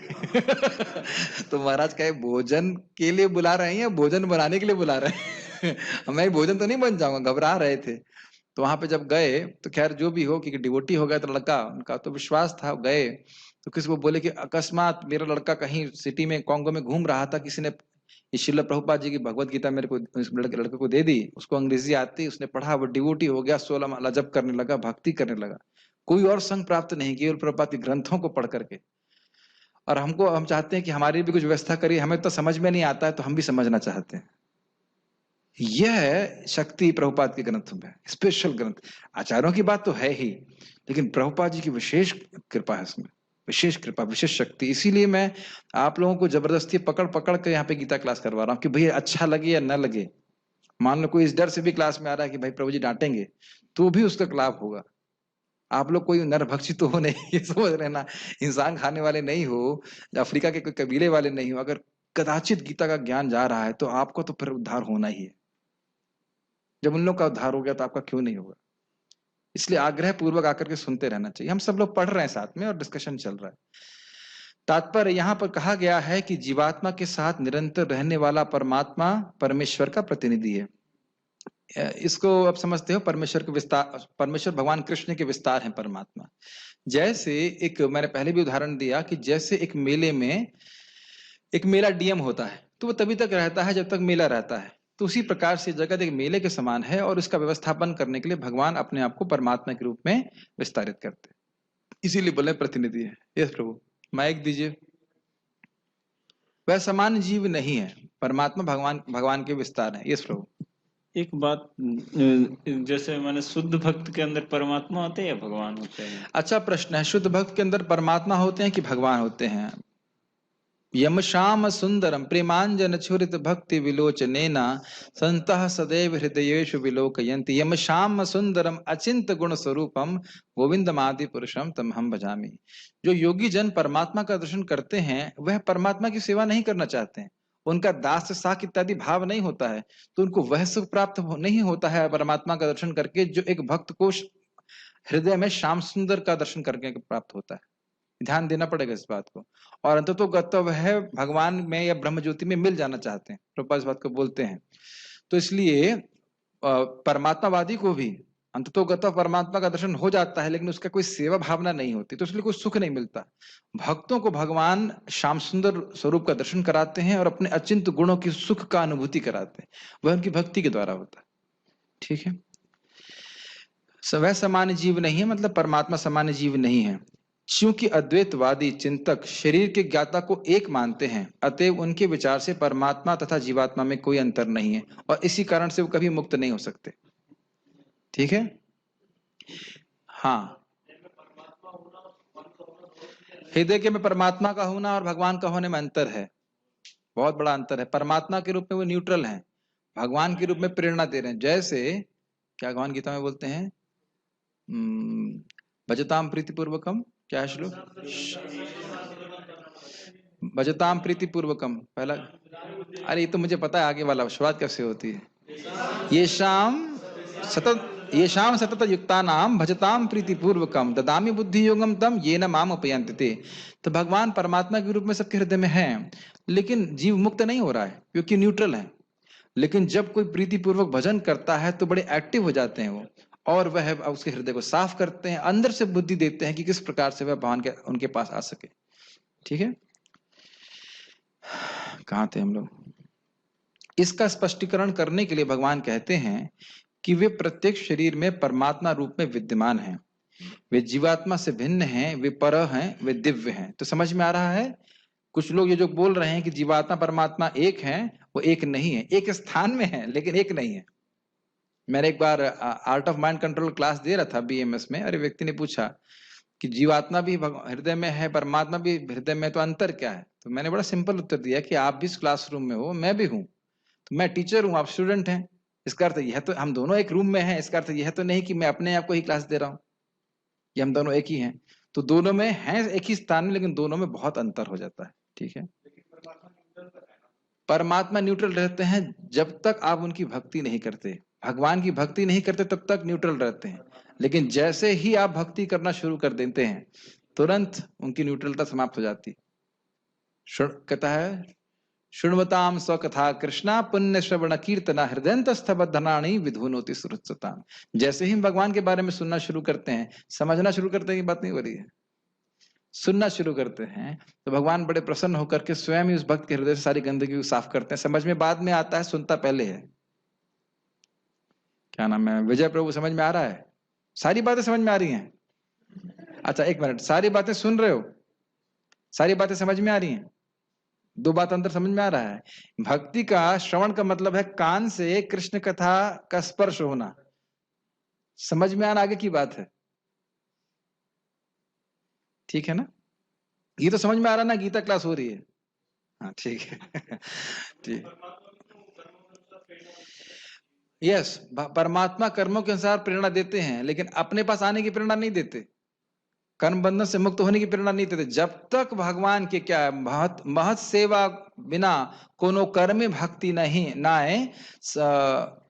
तो महाराज कहे भोजन के लिए बुला रहे हैं या भोजन बनाने के लिए बुला रहे हैं? मैं भोजन तो नहीं बन जाऊंगा, घबरा रहे थे। तो वहां पे जब गए तो खैर जो भी हो, क्योंकि डिवोटी हो गया तो लड़का, उनका तो विश्वास था, गए तो किसी को बोले कि अकस्मात मेरा लड़का कहीं सिटी में कांगो में घूम रहा था, किसी ने श्रील प्रभुपाद जी की भगवत गीता मेरे को इस लड़के को दे दी, उसको अंग्रेजी आती, उसने पढ़ा, वो डिवोटी हो गया, 16 माला जप करने लगा, भक्ति करने लगा, कोई और संग प्राप्त नहीं, केवल प्रभुपाद के ग्रंथों को पढ़ करके। और हम चाहते हैं कि हमारी भी कुछ व्यवस्था करिए, हमें तो समझ में नहीं आता है तो हम भी समझना चाहते हैं। यह शक्ति प्रभुपाद के ग्रंथों में, स्पेशल ग्रंथ। आचार्यों की बात तो है ही, लेकिन प्रभुपाद जी की विशेष कृपा है इसमें, विशेष कृपा, विशेष शक्ति। इसीलिए मैं आप लोगों को जबरदस्ती पकड़ पकड़ कर यहाँ पे गीता क्लास करवा रहा हूँ कि भैया अच्छा लगे या न लगे। मान लो कोई इस डर से भी क्लास में आ रहा है कि भाई प्रभु जी डांटेंगे, तो भी उसका लाभ होगा। आप लोग कोई नरभक्षी तो हो नहीं, ये समझ लेना, इंसान खाने वाले नहीं हो, अफ्रीका के कोई कबीले वाले नहीं हो। अगर कदाचित गीता का ज्ञान जा रहा है तो आपको तो फिर उद्धार होना ही है। जब उन लोग का उद्धार हो गया तो आपका क्यों नहीं होगा? इसलिए आग्रह पूर्वक आकर के सुनते रहना चाहिए। हम सब लोग पढ़ रहे हैं साथ में और डिस्कशन चल रहा है। तात्पर्य यहाँ पर कहा गया है कि जीवात्मा के साथ निरंतर रहने वाला परमात्मा परमेश्वर का प्रतिनिधि है। इसको आप समझते हो, परमेश्वर के विस्तार, परमेश्वर भगवान कृष्ण के विस्तार है परमात्मा। जैसे एक मैंने पहले भी उदाहरण दिया कि जैसे एक मेले में एक मेला डीएम होता है तो वो तभी तक रहता है जब तक मेला रहता है, तो उसी प्रकार से जगत एक मेले के समान है और उसका व्यवस्थापन करने के लिए भगवान अपने आप को परमात्मा के रूप में विस्तारित करते हैं, इसीलिए बोले प्रतिनिधि है। यस प्रभु, माइक दीजिए। वह समान जीव नहीं है, परमात्मा भगवान के विस्तार है। यस प्रभु। एक बात, जैसे मैंने शुद्ध भक्त के अंदर परमात्मा होते हैं या भगवान होते हैं? अच्छा प्रश्न है। शुद्ध भक्त के अंदर परमात्मा होते हैं कि भगवान होते हैं? यम श्याम सुंदरम प्रेमांजन छुरित भक्ति विलोचनेना संतः सदैव हृदयेषु विलोकयन्ति। यम श्याम सुंदरम अचिंत गुण स्वरूपम गोविंदमादि पुरुषम तमहम भजामि। जो योगी जन परमात्मा का दर्शन करते हैं वह परमात्मा की सेवा नहीं करना चाहते हैं, उनका दास साख इत्यादि भाव नहीं होता है, तो उनको वह सुख प्राप्त नहीं होता है परमात्मा का दर्शन करके जो एक भक्त को हृदय में श्याम सुंदर का दर्शन करके प्राप्त होता है। ध्यान देना पड़ेगा इस बात को। और अंततः गत्व वह भगवान में या ब्रह्म ज्योति में मिल जाना चाहते हैं, प्रभुपाद इस बात को बोलते हैं। तो इसलिए परमात्मावादी को भी अंततः गत्व परमात्मा का दर्शन हो जाता है, लेकिन उसका कोई सेवा भावना नहीं होती, तो इसलिए कोई सुख नहीं मिलता। भक्तों को भगवान श्याम सुंदर स्वरूप का दर्शन कराते हैं और अपने अचिंत गुणों की सुख का अनुभूति कराते हैं, वह उनकी भक्ति के द्वारा होता है। ठीक है। वह सामान्य जीव नहीं है, मतलब परमात्मा सामान्य जीव नहीं है। क्योंकि अद्वैतवादी चिंतक शरीर के ज्ञाता को एक मानते हैं, अतएव उनके विचार से परमात्मा तथा जीवात्मा में कोई अंतर नहीं है और इसी कारण से वो कभी मुक्त नहीं हो सकते। ठीक है। हाँ, हृदय के में परमात्मा का होना और भगवान का होने में अंतर है, बहुत बड़ा अंतर है। परमात्मा के रूप में वो न्यूट्रल हैं, भगवान के रूप में प्रेरणा दे रहे हैं। जैसे क्या भगवान गीता में बोलते हैं, भजताम प्रीतिपूर्वकम, क्या है श्लोक? भजताम प्रीतिपूर्वकम पहला, अरे ये तो मुझे पता है, आगे वाला शुरुआत कैसे होती है? ये शाम सतत युक्ता नाम भजताम प्रीतिपूर्वकम ददामी बुद्धि योगम तम ये न माम उपयंते। तो भगवान परमात्मा के रूप में सबके हृदय में है, लेकिन जीव मुक्त नहीं हो रहा है क्योंकि न्यूट्रल है। लेकिन जब कोई प्रीतिपूर्वक भजन करता है तो बड़े एक्टिव हो जाते हैं वो, और वह उसके हृदय को साफ करते हैं, अंदर से बुद्धि देते हैं कि किस प्रकार से वह भगवान के उनके पास आ सके। ठीक है। कहाँ थे हम लोग? इसका स्पष्टीकरण करने के लिए भगवान कहते हैं कि वे प्रत्येक शरीर में परमात्मा रूप में विद्यमान हैं, वे जीवात्मा से भिन्न हैं, वे पर हैं, वे दिव्य हैं। तो समझ में आ रहा है? कुछ लोग ये जो बोल रहे हैं कि जीवात्मा परमात्मा एक हैं, वो एक नहीं है, एक स्थान में है लेकिन एक नहीं है। मैंने एक बार art of mind control class दे रहा था बीएमएस में, अरे व्यक्ति ने पूछा कि जीवात्मा भी हृदय में है, परमात्मा भी हृदय में, तो अंतर क्या है? तो मैंने बड़ा सिंपल उत्तर दिया कि आप भी इस क्लासरूम में हो, मैं भी हूँ, तो मैं टीचर हूँ, आप स्टूडेंट हैं। इसका अर्थ यह तो हम दोनों एक रूम में हैं, इसका अर्थ यह तो नहीं कि मैं अपने आप को ही क्लास दे रहा हूँ, ये हम दोनों एक ही हैं। तो दोनों में हैं एक ही स्थान में, लेकिन दोनों में बहुत अंतर हो जाता है। ठीक है। परमात्मा न्यूट्रल रहते हैं जब तक आप उनकी भक्ति नहीं करते, भगवान की भक्ति नहीं करते तब तक न्यूट्रल रहते हैं। लेकिन जैसे ही आप भक्ति करना शुरू कर देते हैं तुरंत उनकी न्यूट्रलता समाप्त हो जाती। कहता है शृण्वताम स्वकथा कृष्णा पुण्य श्रवण कीर्तना हृदयंतस्थबद्धनानि विधुनोति सुहृत्सताम। जैसे ही हम भगवान के बारे में सुनना शुरू करते हैं, समझना शुरू करते हैं, ये बात नहीं हो रही है, सुनना शुरू करते हैं, तो भगवान बड़े प्रसन्न होकर के स्वयं ही उस भक्त के हृदय से सारी गंदगी को साफ करते हैं। समझ में बाद में आता है, सुनता पहले है। क्या नाम है, विजय प्रभु, समझ में आ रहा है? सारी बातें समझ में आ रही हैं? अच्छा एक मिनट, सारी बातें सुन रहे हो? सारी बातें समझ में आ रही हैं? दो बात अंदर समझ में आ रहा है। भक्ति का श्रवण का मतलब है कान से कृष्ण कथा का स्पर्श होना, समझ में आना आगे की बात है, ठीक है ना? ये तो समझ में आ रहा ना, गीता क्लास हो रही है। हाँ ठीक है ठीक। यस, परमात्मा कर्मों के अनुसार प्रेरणा देते हैं, लेकिन अपने पास आने की प्रेरणा नहीं देते, कर्म बंधन से मुक्त होने की प्रेरणा नहीं देते। जब तक भगवान के क्या महत महत सेवा बिना कोनो कर्म भक्ति नहीं नाए,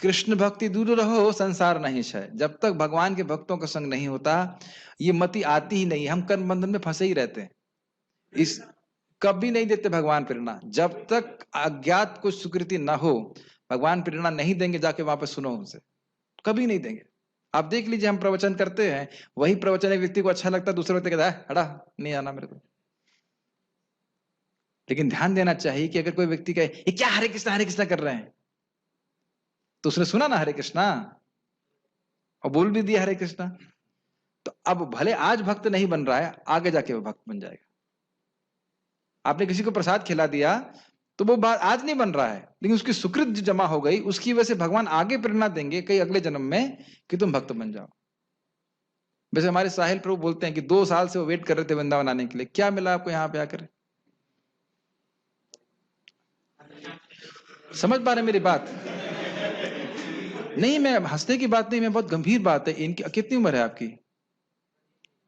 कृष्ण भक्ति दूर रहो संसार नहीं है। जब तक भगवान के भक्तों का संग नहीं होता, ये मति आती ही नहीं, हम कर्म बंधन में फंसे ही रहते हैं। इस कभी नहीं देते भगवान प्रेरणा, जब तक अज्ञात कुछ सुकृति ना हो भगवान प्रेरणा नहीं देंगे। जाके वहां पर सुनो उनसे, कभी नहीं देंगे। आप देख लीजिए, हम प्रवचन करते हैं, वही प्रवचन एक व्यक्ति को अच्छा लगता है, दूसरे व्यक्ति कहता है हटा, नहीं आना मेरे को। लेकिन ध्यान देना चाहिए कि अगर कोई व्यक्ति कहे ये क्या हरे कृष्णा कर रहे हैं, तो उसने सुना ना हरे कृष्णा और बोल भी दिया हरे कृष्णा, तो अब भले आज भक्त नहीं बन रहा है, आगे जाके वो भक्त बन जाएगा। आपने किसी को प्रसाद खिला दिया तो वो बात आज नहीं बन रहा है, लेकिन उसकी सुकृत जो जमा हो गई, उसकी वजह से भगवान आगे प्रेरणा देंगे कई अगले जन्म में कि तुम भक्त बन जाओ। वैसे हमारे साहिल प्रभु बोलते हैं कि 2 साल से वो वेट कर रहे थे वृंदावन आने के लिए, क्या मिला आपको यहाँ पे आकर? समझ पा रहे मेरी बात? नहीं, मैं हंसने की बात नहीं, मैं बहुत गंभीर बात है। इनकी कितनी उम्र है आपकी?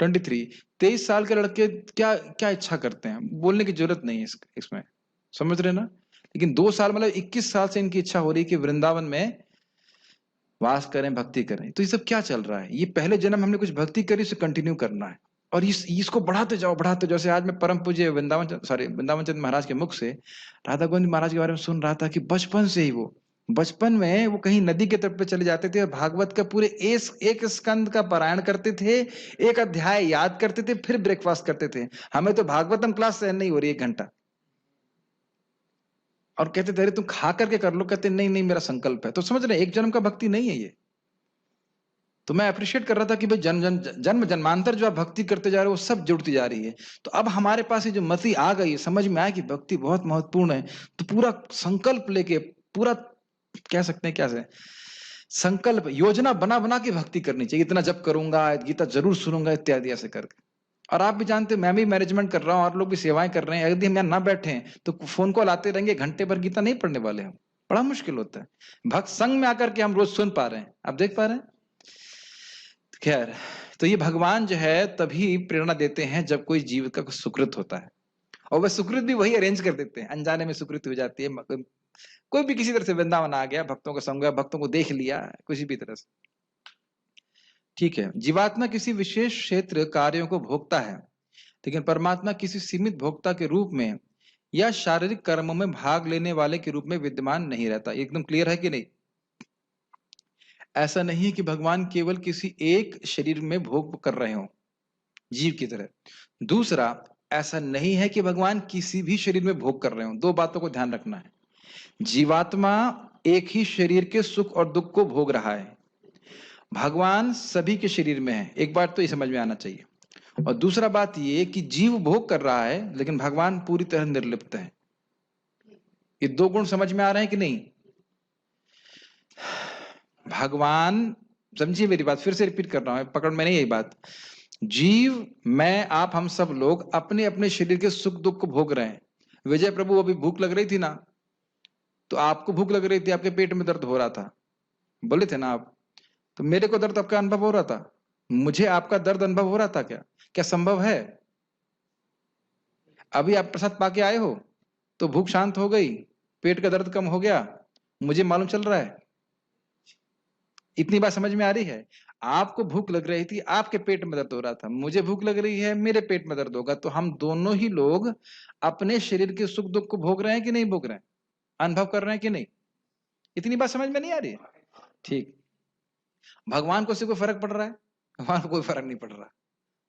23। 23 साल के लड़के क्या क्या इच्छा करते हैं, बोलने की जरूरत नहीं है इसमें, समझ रहे ना? लेकिन 2 साल मतलब 21 साल से इनकी इच्छा हो रही है कि वृंदावन में वास करें, भक्ति करें। तो ये सब क्या चल रहा है? ये पहले जन्म हमने कुछ भक्ति करी, उसे कंटिन्यू करना है, और इसको बढ़ाते जाओ बढ़ाते। जैसे आज मैं परम पूज्य वृंदावन चंद्र महाराज के मुख से राधा गोविंद महाराज के बारे में सुन रहा था कि बचपन से ही बचपन में वो कहीं नदी के तट पे चले जाते थे और भागवत का पूरे एक स्कंद का पारायण करते थे, एक अध्याय याद करते थे, फिर ब्रेकफास्ट करते थे। हमें तो भागवतम क्लास सहन नहीं हो रही 1 घंटा, और कहते थे तुम खा करके कर लो, कहते नहीं नहीं मेरा संकल्प है। तो समझ रहे, एक जन्म का भक्ति नहीं है ये। तो मैं अप्रिशिएट कर रहा था कि भाई जन्म जन्मांतर जो आप भक्ति करते जा रहे हो वो सब जुड़ती जा रही है। तो अब हमारे पास ये जो मति आ गई है, समझ में आया कि भक्ति बहुत महत्वपूर्ण है, तो पूरा संकल्प लेके, पूरा कह सकते हैं क्या से संकल्प योजना बना बना के भक्ति करनी चाहिए। इतना जब करूंगा, गीता जरूर सुनूंगा, इत्यादि ऐसे करके। और आप भी जानते हैं, मैं भी मैनेजमेंट कर रहा हूँ और लोग भी सेवाएं कर रहे हैं। यदि हम यहाँ ना बैठे तो फोन कॉल आते रहेंगे, घंटे भर गीता नहीं पढ़ने वाले हम, बड़ा मुश्किल होता है। भक्त संग में आकर के हम रोज सुन पा रहे हैं, आप देख पा रहे हैं। खैर, तो ये भगवान जो है तभी प्रेरणा देते हैं जब कोई जीव का सुकृत होता है, और वह सुकृत भी वही अरेंज कर देते हैं। अनजाने में सुकृत हो जाती है, कोई भी किसी तरह से वृंदावन आ गया, भक्तों का संग, भक्तों को देख लिया किसी भी तरह से, ठीक है। जीवात्मा किसी विशेष क्षेत्र कार्यों को भोगता है, लेकिन परमात्मा किसी सीमित भोक्ता के रूप में या शारीरिक कर्मों में भाग लेने वाले के रूप में विद्यमान नहीं रहता। एकदम क्लियर है कि नहीं? ऐसा नहीं है कि भगवान केवल किसी एक शरीर में भोग कर रहे हो जीव की तरह। दूसरा, ऐसा नहीं है कि भगवान किसी भी शरीर में भोग कर रहे हो। 2 बातों को ध्यान रखना है। जीवात्मा एक ही शरीर के सुख और दुख को भोग रहा है, भगवान सभी के शरीर में है। एक बात तो ये समझ में आना चाहिए। और दूसरा बात ये कि जीव भोग कर रहा है, लेकिन भगवान पूरी तरह निर्लिप्त है। ये 2 गुण समझ में आ रहे हैं कि नहीं? भगवान, समझिए मेरी बात, फिर से रिपीट कर रहा हूं, पकड़ में नहीं यही बात। जीव, मैं, आप, हम सब लोग अपने अपने शरीर के सुख दुख को भोग रहे हैं। विजय प्रभु, अभी भूख लग रही थी ना, तो आपको भूख लग रही थी, आपके पेट में दर्द हो रहा था, बोले थे ना आप, तो मेरे को दर्द आपका अनुभव हो रहा था, मुझे आपका दर्द अनुभव हो रहा था। क्या क्या संभव है? अभी आप प्रसाद पाके आए हो तो भूख शांत हो गई, पेट का दर्द कम हो गया, मुझे मालूम चल रहा है। इतनी बात समझ में आ रही है? आपको भूख लग रही थी, आपके पेट में दर्द हो रहा था, मुझे भूख लग रही है, मेरे पेट में दर्द होगा, तो हम दोनों ही लोग अपने शरीर के सुख दुख को भोग रहे हैं कि नहीं भोग रहे हैं, अनुभव कर रहे हैं कि नहीं? इतनी बात समझ में नहीं आ रही है? ठीक। भगवान को इससे कोई फर्क पड़ रहा है? भगवान को कोई फर्क नहीं पड़ रहा,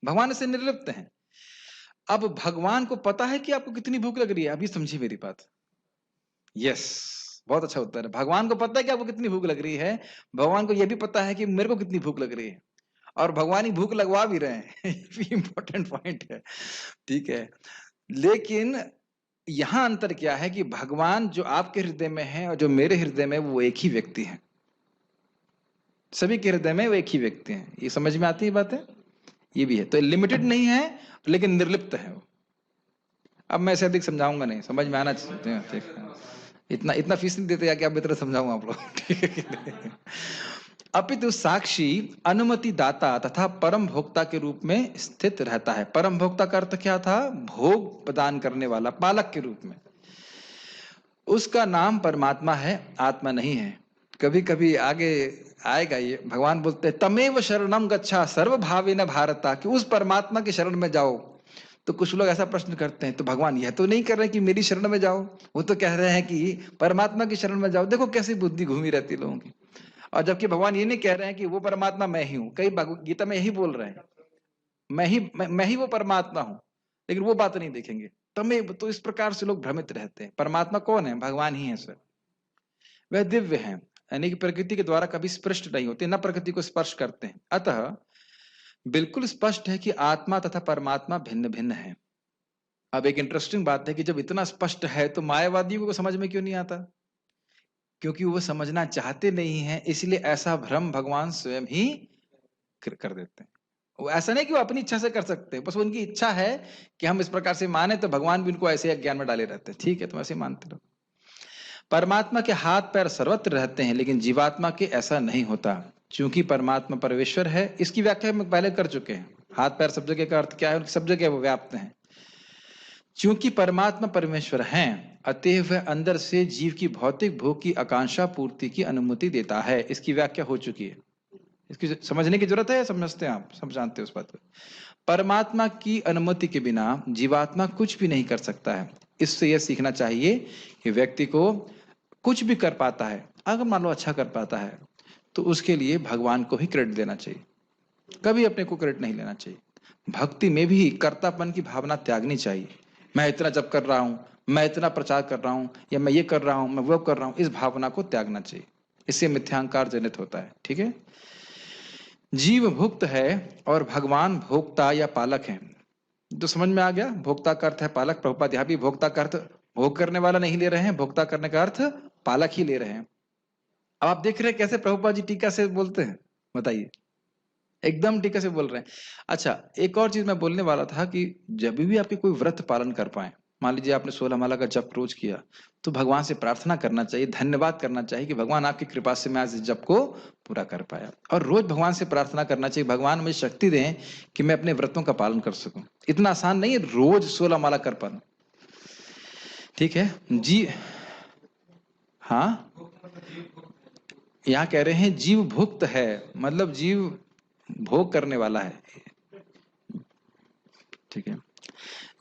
भगवान इससे निर्लिप्त हैं। अब भगवान को पता है कि आपको कितनी भूख लग रही है, अभी समझिए मेरी बात। यस, बहुत अच्छा उत्तर है। भगवान को पता है कि आपको कितनी भूख लग रही है, भगवान को यह भी पता है कि मेरे को कितनी भूख लग रही है, और भगवान ही भूख लगवा भी रहे हैं। ये भी इंपॉर्टेंट पॉइंट है, ठीक है। लेकिन यहां अंतर क्या है कि भगवान जो आपके हृदय में है और जो मेरे हृदय में, वो एक ही व्यक्ति है। सभी के हृदय में वो एक ही व्यक्ति है। ये समझ में आती है बातें? ये भी है, तो लिमिटेड नहीं है लेकिन निर्लिप्त है वो। अब मैं इसे अधिक समझाऊंगा नहीं, समझ में आना चाहिए, ठीक है। इतना इतना फीस नहीं देते या कि आप बेहतर समझाऊंगा आप लोग, ठीक है। अपितु साक्षी अनुमति दाता तथा परम भोक्ता के रूप में स्थित रहता है। परम भोक्ता का अर्थ क्या था? भोग प्रदान करने वाला, पालक के रूप में। उसका नाम परमात्मा है, आत्मा नहीं है। कभी कभी आगे आएगा ये, भगवान बोलते हैं तमेव शरणम गच्छा सर्वभावेन भारता, कि उस परमात्मा की शरण में जाओ। तो कुछ लोग ऐसा प्रश्न करते हैं, तो भगवान यह तो नहीं कर रहे कि मेरी शरण में जाओ, वो तो कह रहे हैं कि परमात्मा की शरण में जाओ। देखो कैसी बुद्धि घूमी रहती है लोगों की। और जबकि भगवान ये नहीं कह रहे हैं कि वो परमात्मा मैं ही हूं, कई गीता में यही बोल रहे हैं, मैं ही वो परमात्मा हूं, लेकिन वो बात नहीं देखेंगे। तमेव, तो इस प्रकार से लोग भ्रमित रहते हैं। परमात्मा कौन है? भगवान ही है सर। वह दिव्य है, यानी कि प्रकृति के द्वारा कभी स्पृष्ट नहीं होते, न प्रकृति को स्पर्श करते हैं। अतः बिल्कुल स्पष्ट है कि आत्मा तथा परमात्मा भिन्न भिन्न है। अब एक इंटरेस्टिंग बात है कि जब इतना स्पष्ट है तो मायावादियों को समझ में क्यों नहीं आता? क्योंकि वो समझना चाहते नहीं है, इसलिए ऐसा भ्रम भगवान स्वयं ही कर देते हैं। वो ऐसा नहीं कि वो अपनी इच्छा से कर सकते हैं, बस उनकी इच्छा है कि हम इस प्रकार से माने, तो भगवान भी उनको ऐसे ज्ञान में डाले रहते हैं। ठीक है, तुम ऐसे मानते रहो। परमात्मा के हाथ पैर सर्वत्र रहते हैं, लेकिन जीवात्मा के ऐसा नहीं होता। क्योंकि परमात्मा परमेश्वर है, इसकी व्याख्या हम पहले कर चुके हैं। हाथ पैर सब जगह का अर्थ क्या है? सब जगह वो व्याप्त हैं। क्योंकि परमात्मा परमेश्वर हैं, अतः वह अंदर से जीव की भौतिक भोग की आकांक्षा पूर्ति की अनुमति देता है। इसकी व्याख्या हो चुकी है, इसकी समझने की जरूरत है, समझते हैं आप, सब जानते हैं उस बात को। परमात्मा की अनुमति के बिना जीवात्मा कुछ भी नहीं कर सकता है। इससे यह सीखना चाहिए कि व्यक्ति को कुछ भी कर पाता है, अगर मान लो अच्छा कर पाता है, तो उसके लिए भगवान को ही क्रेडिट देना चाहिए, कभी अपने को क्रेडिट नहीं लेना चाहिए। भक्ति में भी कर्तापन की भावना त्यागनी चाहिए। मैं इतना जप कर रहा हूं, मैं इतना प्रचार कर रहा हूं, या मैं ये कर रहा हूं, मैं वो कर रहा हूं, इस भावना को त्यागना चाहिए। इससे मिथ्यांकार जनित होता है। ठीक है, जीव भुक्त है और भगवान भोक्ता या पालक है। तो समझ में आ गया, भोक्ता का अर्थ है पालक। प्रभुपाद यहाँ भी भोक्ता का अर्थ भोग करने वाला नहीं ले रहे हैं, भोक्ता करने का अर्थ पालक ही ले रहे हैं। अब आप देख रहे हैं कैसे प्रभुपाद जी टीका से बोलते हैं, बताइए, एकदम टीका से बोल रहे हैं। अच्छा, एक और चीज मैं बोलने वाला था कि जब भी आपके कोई व्रत पालन कर पाए, मान लीजिए आपने 16 माला का जप रोज किया, तो भगवान से प्रार्थना करना चाहिए, धन्यवाद करना चाहिए कि भगवान आपकी कृपा से मैं आज इस जप को पूरा कर पाया। और रोज भगवान से प्रार्थना करना चाहिए, भगवान मुझे शक्ति दें कि मैं अपने व्रतों का पालन कर सकूं। इतना आसान नहीं है रोज 16 माला कर पाना। ठीक है जी, हाँ, यहाँ कह रहे हैं जीव भुक्त है, मतलब जीव भोग करने वाला है। ठीक है,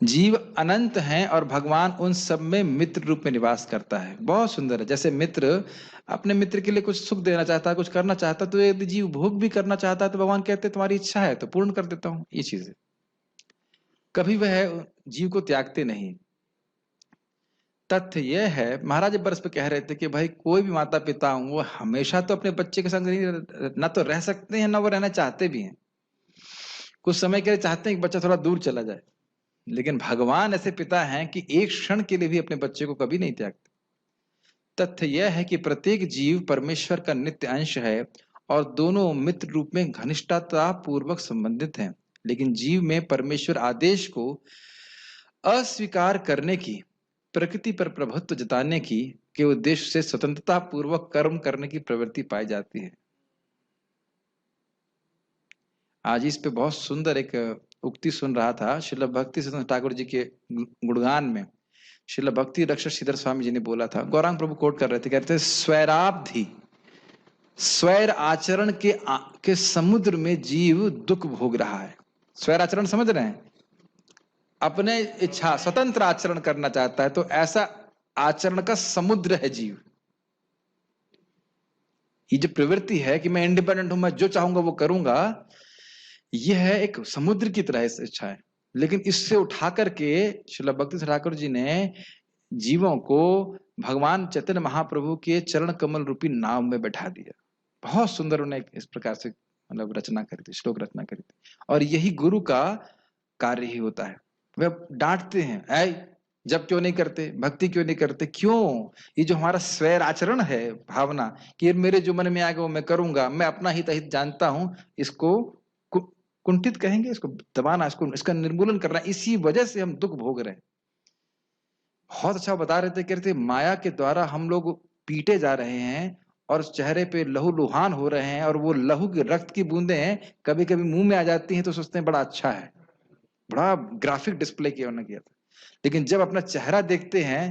जीव अनंत हैं और भगवान उन सब में मित्र रूप में निवास करता है। बहुत सुंदर है। जैसे मित्र अपने मित्र के लिए कुछ सुख देना चाहता है, कुछ करना चाहता है, तो यदि जीव भोग भी करना चाहता है तो भगवान कहते हैं तुम्हारी इच्छा है तो पूर्ण कर देता हूं। ये चीज है, कभी वह जीव को त्यागते नहीं। तथ्य यह है, महाराज बरस पे कह रहे थे कि भाई कोई भी माता पिता हो, वो हमेशा तो अपने बच्चे के संग नहीं, ना तो रह सकते हैं ना वो रहना चाहते भी हैं। कुछ समय के लिए चाहते हैं कि बच्चा थोड़ा दूर चला जाए, लेकिन भगवान ऐसे पिता हैं कि एक क्षण के लिए भी अपने बच्चे को कभी नहीं त्यागते। तथ्य यह है कि प्रत्येक जीव परमेश्वर का नित्य अंश है और दोनों मित्र रूप में घनिष्ठता पूर्वक संबंधित हैं, लेकिन जीव में परमेश्वर आदेश को अस्वीकार करने की, प्रकृति पर प्रभुत्व जताने की के उद्देश्य से स्वतंत्रता पूर्वक कर्म करने की प्रवृत्ति पाई जाती है। आज इस पे बहुत सुंदर एक उक्ति सुन रहा था, श्रील भक्ति सिद्धांत ठाकुर जी के गुणगान में श्रील भक्ति रक्षक श्रीधर स्वामी जी ने बोला था, गौरांग प्रभु कोट कर रहे थे, कहते थे स्वैराब्धि स्वैर आचरण के समुद्र में जीव दुख भोग रहा है। स्वैर आचरण समझ रहे हैं? अपने इच्छा स्वतंत्र आचरण करना चाहता है, तो ऐसा आचरण का समुद्र है जीव। ये जो प्रवृत्ति है कि मैं इंडिपेंडेंट हूं, मैं जो चाहूंगा वो करूंगा, यह है एक समुद्र की तरह इच्छा है। लेकिन इससे उठा करके श्रील भक्ति ठाकुर जी ने जीवों को भगवान चैतन्य महाप्रभु के चरण कमल रूपी नाव में बैठा दिया। बहुत सुंदर उन्हें इस प्रकार से मतलब रचना करी थी, श्लोक रचना करी थी। और यही गुरु का कार्य ही होता है। वे डांटते हैं, ऐ जब क्यों नहीं करते, भक्ति क्यों नहीं करते, क्यों? ये जो हमारा स्वैर आचरण है, भावना कि मेरे जो मन में आ गया वो मैं करूंगा, मैं अपना हित हित जानता हूं, इसको कुंठित कहेंगे, इसको दबाना, इसका निर्मूलन करना, इसी वजह से हम दुख भोग रहे हैं। बहुत अच्छा बता रहे थे, कह रहे थे माया के द्वारा हम लोग पीटे जा रहे हैं और चेहरे पे लहू लुहान हो रहे हैं, और वो लहू के रक्त की बूंदें कभी कभी मुंह में आ जाती हैं तो सोचते हैं बड़ा अच्छा है, बड़ा ग्राफिक डिस्प्ले किया उन्होंने किया था। लेकिन जब अपना चेहरा देखते हैं,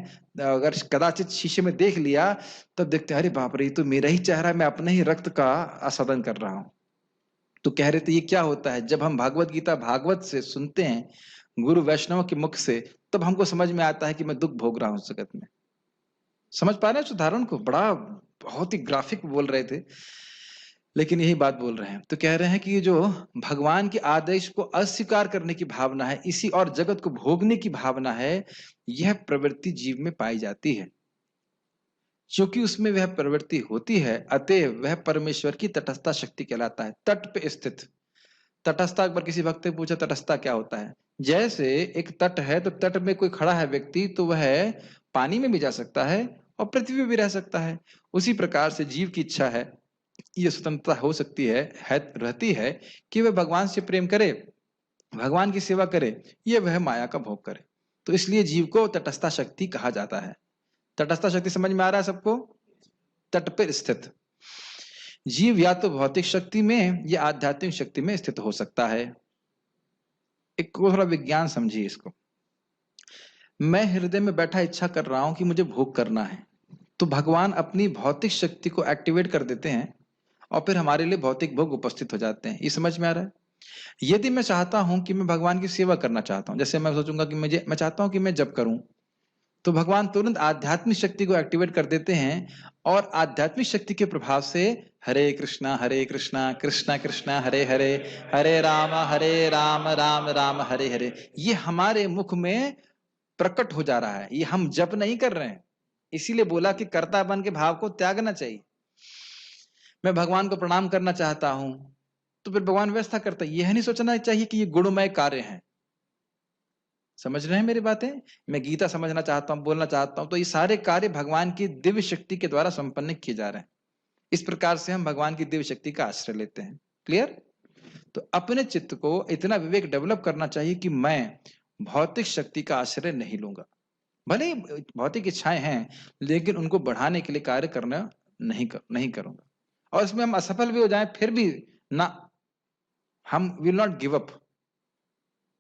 अगर कदाचित शीशे में देख लिया, तब देखते हैं अरे बाप रे, ये तो मेरा ही चेहरा, मैं अपने ही रक्त का आस्वादन कर रहा हूं। तो कह रहे थे ये क्या होता है, जब हम भागवत गीता भागवत से सुनते हैं, गुरु वैष्णव के मुख से, तब हमको समझ में आता है कि मैं दुख भोग रहा हूं इस जगत में। समझ पा रहे हैं उदाहरण को? बड़ा बहुत ही ग्राफिक बोल रहे थे, लेकिन यही बात बोल रहे हैं। तो कह रहे हैं कि ये जो भगवान के आदेश को अस्वीकार करने की भावना है, इसी और जगत को भोगने की भावना है, यह प्रवृत्ति जीव में पाई जाती है। क्योंकि उसमें वह प्रवृत्ति होती है, अतः वह परमेश्वर की तटस्था शक्ति कहलाता है। तट पे स्थित तटस्था पर किसी भक्त ने पूछा तटस्था क्या होता है? जैसे एक तट है, तो तट में कोई खड़ा है व्यक्ति, तो वह पानी में भी जा सकता है और पृथ्वी में भी रह सकता है। उसी प्रकार से जीव की इच्छा है, ये स्वतंत्रता हो सकती है रहती है कि वह भगवान से प्रेम करे, भगवान की सेवा करे, ये वह माया का भोग करे। तो इसलिए जीव को तटस्था शक्ति कहा जाता है। तटस्था शक्ति समझ में आ रहा है सबको? तट पर स्थित जीव या तो भौतिक शक्ति में या आध्यात्मिक शक्ति में स्थित हो सकता है। एक थोड़ा विज्ञान समझिए इसको। मैं हृदय में बैठा इच्छा कर रहा हूं कि मुझे भोग करना है, तो भगवान अपनी भौतिक शक्ति को एक्टिवेट कर देते हैं और फिर हमारे लिए भौतिक भोग उपस्थित हो जाते हैं। ये समझ में आ रहा है? यदि मैं चाहता हूं कि मैं भगवान की सेवा करना चाहता हूं, जैसे मैं सोचूंगा कि मैं चाहता हूं कि मैं जप करूं, तो भगवान तुरंत आध्यात्मिक शक्ति को एक्टिवेट कर देते हैं, और आध्यात्मिक शक्ति के प्रभाव से हरे कृष्णा कृष्णा कृष्णा हरे हरे, हरे राम राम राम हरे हरे, ये हमारे मुख में प्रकट हो जा रहा है। ये हम जप नहीं कर रहे हैं। इसीलिए बोला कि कर्तापन के भाव को त्यागना चाहिए। मैं भगवान को प्रणाम करना चाहता हूं, तो फिर भगवान व्यवस्था करता है। यह नहीं सोचना चाहिए कि ये गुणमय कार्य है। समझ रहे हैं मेरी बातें? मैं गीता समझना चाहता हूं, बोलना चाहता हूं, तो ये सारे कार्य भगवान की दिव्य शक्ति के द्वारा संपन्न किए जा रहे हैं। इस प्रकार से हम भगवान की दिव्य शक्ति का आश्रय लेते हैं। क्लियर? तो अपने चित्त को इतना विवेक डेवलप करना चाहिए कि मैं भौतिक शक्ति का आश्रय नहीं लूंगा। भले ही भौतिक इच्छाएं हैं, लेकिन उनको बढ़ाने के लिए कार्य करना नहीं करूंगा। और इसमें हम असफल भी हो जाएं, फिर भी ना, हम विल नॉट गिव अप।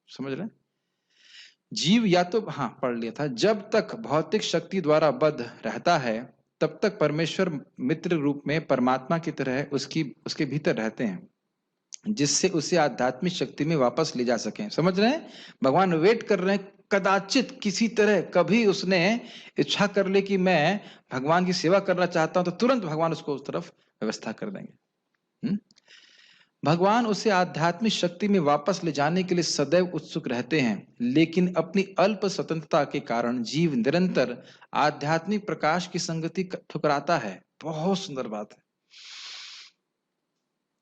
समझ रहे हैं? जीव या तो, हाँ पढ़ लिया था, जब तक भौतिक शक्ति द्वारा बद्ध रहता है, तब तक परमेश्वर मित्र रूप में परमात्मा की तरह उसके भीतर रहते हैं, जिससे उसे आध्यात्मिक शक्ति में वापस ले जा सकें। समझ रहे हैं? भगवान वेट कर रहे हैं, कदाचित किसी तरह कभी उसने इच्छा कर ले कि मैं भगवान की सेवा करना चाहता हूं, तो तुरंत भगवान उसको उस तरफ व्यवस्था कर देंगे। भगवान उसे आध्यात्मिक शक्ति में वापस ले जाने के लिए सदैव उत्सुक रहते हैं, लेकिन अपनी अल्प स्वतंत्रता के कारण जीव निरंतर आध्यात्मिक प्रकाश की संगति ठुकराता है। बहुत सुंदर बात है।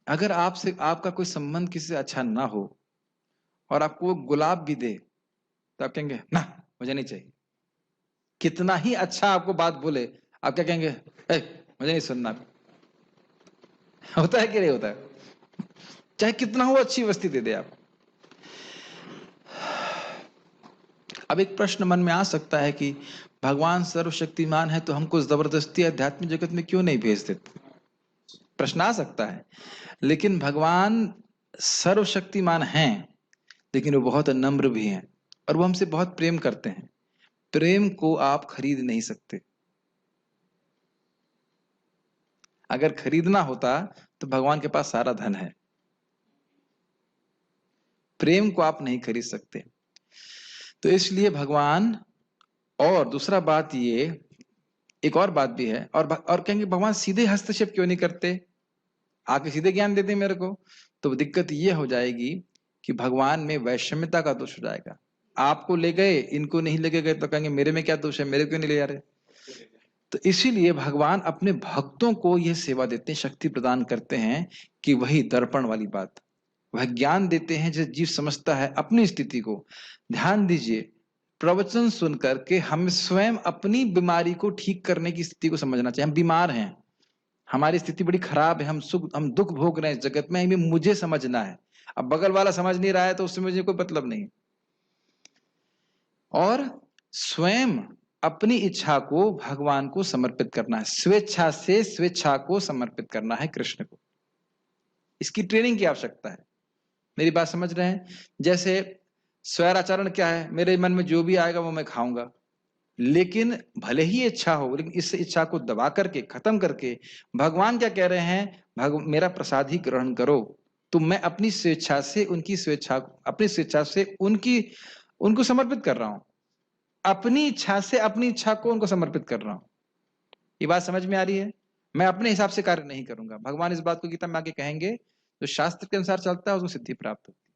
अगर आपका कोई संबंध किसी से अच्छा ना हो और आपको वो गुलाब भी दे, तो आप कहेंगे ना मुझे नहीं चाहिए। कितना ही अच्छा आपको बात बोले, आप क्या कहेंगे? मुझे नहीं सुनना। होता है कि नहीं होता है? चाहे कितना हो अच्छी वस्तु दे दे आप। अब एक प्रश्न मन में आ सकता है कि भगवान सर्वशक्तिमान है, तो हमको जबरदस्ती आध्यात्मिक जगत में क्यों नहीं भेज देते? प्रश्न आ सकता है। लेकिन भगवान सर्वशक्तिमान हैं, लेकिन वो बहुत नम्र भी हैं, और वो हमसे बहुत प्रेम करते हैं। प्रेम को आप खरीद नहीं सकते। अगर खरीदना होता तो भगवान के पास सारा धन है। प्रेम को आप नहीं खरीद सकते। तो इसलिए भगवान, और दूसरा बात ये, एक और बात भी है, और कहेंगे भगवान सीधे हस्तक्षेप क्यों नहीं करते, आके सीधे ज्ञान देते मेरे को। तो दिक्कत ये हो जाएगी कि भगवान में वैषम्यता का दोष हो जाएगा। आपको ले गए, इनको नहीं लेके गए, तो कहेंगे मेरे में क्या दोष है, मेरे क्यों नहीं ले जा रहे। तो इसीलिए भगवान अपने भक्तों को यह सेवा देते हैं, शक्ति प्रदान करते हैं कि वही दर्पण वाली बात, वह ज्ञान देते हैं जो जीव समझता है अपनी स्थिति को। ध्यान दीजिए, प्रवचन सुन करके हम स्वयं अपनी बीमारी को ठीक करने की स्थिति को समझना चाहिए। हम बीमार हैं, हमारी स्थिति बड़ी खराब है, हम दुख भोग रहे हैं इस जगत में, हमें मुझे समझना है। अब बगल वाला समझ नहीं रहा है तो उससे मुझे कोई मतलब नहीं। और स्वयं अपनी इच्छा को भगवान को समर्पित करना है, स्वेच्छा से स्वेच्छा को समर्पित करना है कृष्ण को। इसकी ट्रेनिंग की आवश्यकता है। मेरी बात समझ रहे हैं? जैसे स्वैराचरण क्या है, मेरे मन में जो भी आएगा वो मैं खाऊंगा, लेकिन भले ही इच्छा हो, लेकिन इस इच्छा को दबा करके खत्म करके भगवान क्या कह रहे हैं, मेरा प्रसाद ही ग्रहण करो। तो मैं अपनी स्वेच्छा से उनकी स्वेच्छा, अपनी स्वेच्छा से उनको समर्पित कर रहा हूं, अपनी इच्छा से अपनी इच्छा को उनको समर्पित कर रहा हूं। ये बात समझ में आ रही है? मैं अपने हिसाब से कार्य नहीं करूंगा। भगवान इस बात को गीता में आगे कहेंगे, तो शास्त्र के अनुसार चलता है उसको सिद्धि प्राप्त होती है।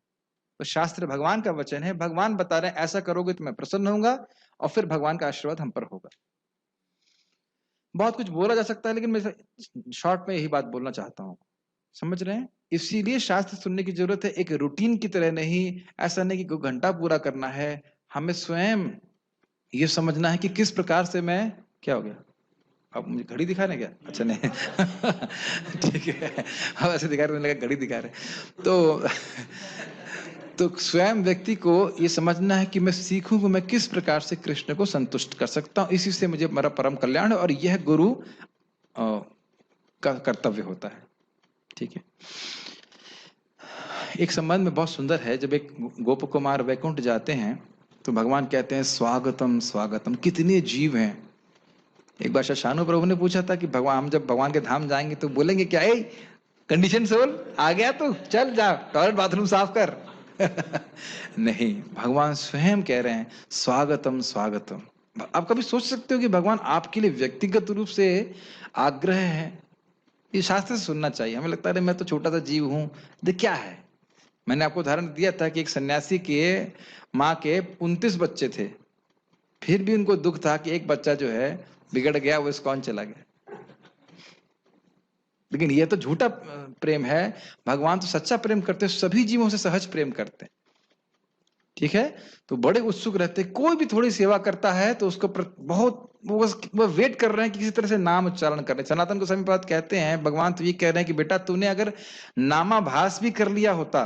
तो शास्त्र भगवान का वचन है, भगवान बता रहे हैं ऐसा करोगे तो मैं प्रसन्न होऊंगा, और फिर भगवान का आशीर्वाद हम पर होगा। बहुत कुछ बोला जा सकता है, लेकिन मैं शॉर्ट में यही बात बोलना चाहता हूं, समझ रहे हैं? इसीलिए शास्त्र सुनने की जरूरत है, एक रूटीन की तरह नहीं। ऐसा नहीं कि कोई घंटा पूरा करना है, हमें स्वयं ये समझना है कि किस प्रकार से मैं, क्या हो गया, अब मुझे घड़ी दिखा रहे क्या? अच्छा नहीं ठीक है, अब ऐसे दिखा रहे, लगा घड़ी दिखा रहे। तो स्वयं व्यक्ति को ये समझना है कि मैं सीखूं कि मैं किस प्रकार से कृष्ण को संतुष्ट कर सकता हूं, इसी से मुझे मेरा परम कल्याण है, और यह गुरु का कर्तव्य होता है। ठीक है। एक संबंध में बहुत सुंदर है, जब एक गोप कुमार वैकुंठ जाते हैं तो भगवान कहते हैं स्वागतम स्वागतम, कितने जीव हैं। एक बार शानू प्रभु ने पूछा था कि भगवान, हम जब भगवान के धाम जाएंगे तो बोलेंगे क्या, ए कंडीशन सोल आ गया तू, चल जा टॉयलेट बाथरूम साफ कर नहीं, भगवान स्वयं कह रहे हैं स्वागतम स्वागतम। आप कभी सोच सकते हो कि भगवान आपके लिए व्यक्तिगत रूप से आग्रह है? ये शास्त्र से सुनना चाहिए। हमें लगता है मैं तो छोटा सा जीव हूं, देख क्या है। मैंने आपको उदाहरण दिया था कि एक सन्यासी के माँ के 29 बच्चे थे, फिर भी उनको दुख था कि एक बच्चा जो है बिगड़ गया, वो इस्कॉन चला गया। लेकिन ये तो झूठा प्रेम है। भगवान तो सच्चा प्रेम करते हैं, सभी जीवों से सहज प्रेम करते हैं। ठीक है, तो बड़े उत्सुक रहते हैं। कोई भी थोड़ी सेवा करता है तो उसको बहुत वो वेट कर रहे हैं कि किसी तरह से नाम उच्चारण कर रहे हैं। सनातन गोस्वामी पाद कहते हैं, भगवान तो ये कह रहे हैं कि बेटा तूने अगर नामाभास भी कर लिया होता,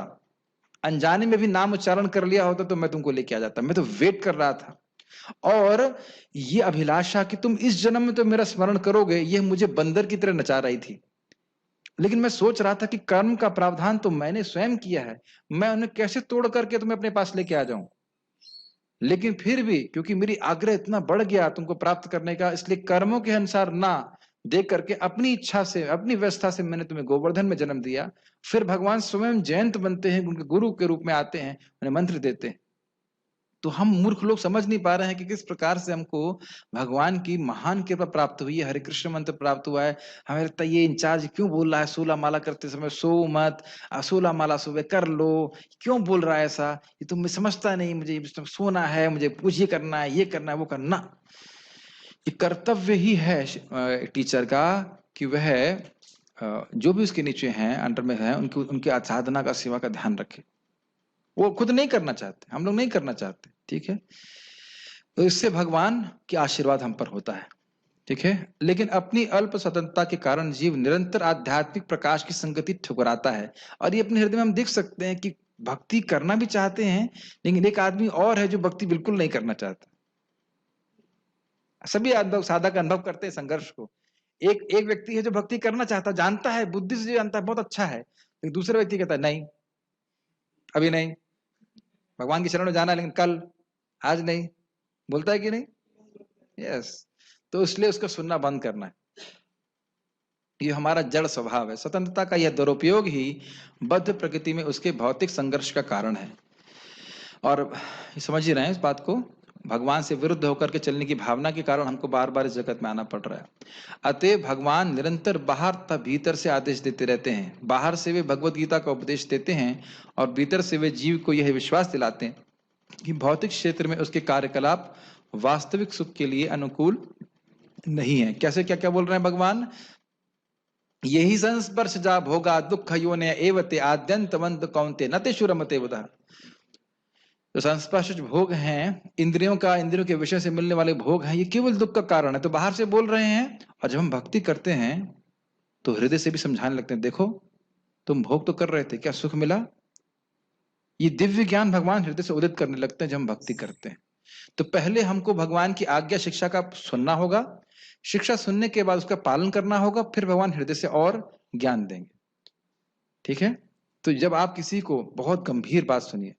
अनजाने में भी नाम उच्चारण कर लिया होता, तो मैं तुमको लेके आ जाता। मैं तो वेट कर रहा था, और ये अभिलाषा कि तुम इस जन्म में तो मेरा स्मरण करोगे, ये मुझे बंदर की तरह नचा रही थी। लेकिन मैं सोच रहा था कि कर्म का प्रावधान तो मैंने स्वयं किया है, मैं उन्हें कैसे तोड़ करके तुम्हें अपने पास लेके आ जाऊं। लेकिन फिर भी क्योंकि मेरी आग्रह इतना बढ़ गया तुमको प्राप्त करने का, इसलिए कर्मों के अनुसार ना देख करके अपनी इच्छा से, अपनी व्यवस्था से मैंने तुम्हें गोवर्धन में जन्म दिया। फिर भगवान स्वयं जयंत बनते हैं, उनके गुरु के रूप में आते हैं, उन्हें मंत्र देते हैं। तो हम मूर्ख लोग समझ नहीं पा रहे हैं कि किस प्रकार से हमको भगवान की महान कृपा प्राप्त हुई है, हरे कृष्ण मंत्र प्राप्त हुआ है। हमें लगता है ये इंचार्ज क्यों बोल रहा है, 16 माला करते समय सो मत, 16 माला सुबह कर लो, क्यों बोल रहा है ऐसा, ये तो मैं समझता नहीं, मुझे सोना है, मुझे ये करना है, ये करना है, वो करना। ये कर्तव्य ही है टीचर का कि वह जो भी उसके नीचे हैं, अंडर में है, उनकी साधना का, सेवा का ध्यान रखे। वो खुद नहीं करना चाहते, हम लोग नहीं करना चाहते। ठीक है, तो इससे भगवान के आशीर्वाद हम पर होता है। ठीक है, लेकिन अपनी अल्प स्वतंत्रता के कारण जीव निरंतर आध्यात्मिक प्रकाश की संगति ठुकराता है। और ये अपने हृदय में हम देख सकते हैं कि भक्ति करना भी चाहते हैं, लेकिन एक आदमी और है जो भक्ति बिल्कुल नहीं करना चाहता। सभी साधक अनुभव करते हैं संघर्ष को। एक व्यक्ति है जो भक्ति करना चाहता, जानता है, बुद्धि से जानता है बहुत अच्छा है, लेकिन दूसरा व्यक्ति कहता है नहीं, अभी नहीं, भगवान की शरण में जाना है, लेकिन कल, आज नहीं। बोलता है कि नहीं? यस। तो इसलिए उसको सुनना बंद करना है। ये हमारा जड़ स्वभाव है। स्वतंत्रता का यह दुरुपयोग ही बद्ध प्रकृति में उसके भौतिक संघर्ष का कारण है। और समझ ही रहे हैं इस बात को, भगवान से विरुद्ध होकर के चलने की भावना के कारण हमको बार बार इस जगत में आना पड़ रहा है। अतः भगवान निरंतर बाहर तथा भीतर से आदेश देते रहते हैं। बाहर से वे भगवत गीता का उपदेश देते हैं और भीतर से वे जीव को यह विश्वास दिलाते हैं कि भौतिक क्षेत्र में उसके कार्यकलाप वास्तविक सुख के लिए अनुकूल नहीं है। कैसे, क्या क्या बोल रहे हैं भगवान? यही संस्पर्श जा भोगा दुख योने एवते आद्यंतवंत कौन्ते नते शुरमते बुधा। जो संस्पर्श भोग हैं, इंद्रियों के विषय से मिलने वाले भोग हैं, ये केवल दुख का कारण है। तो बाहर से बोल रहे हैं, और जब हम भक्ति करते हैं तो हृदय से भी समझाने लगते हैं, देखो तुम भोग तो कर रहे थे, क्या सुख मिला? ये दिव्य ज्ञान भगवान हृदय से उदित करने लगते हैं जब हम भक्ति करते हैं। तो पहले हमको भगवान की आज्ञा शिक्षा का सुनना होगा, शिक्षा सुनने के बाद उसका पालन करना होगा, फिर भगवान हृदय से और ज्ञान देंगे। ठीक है? तो जब आप किसी को, बहुत गंभीर बात सुनिए,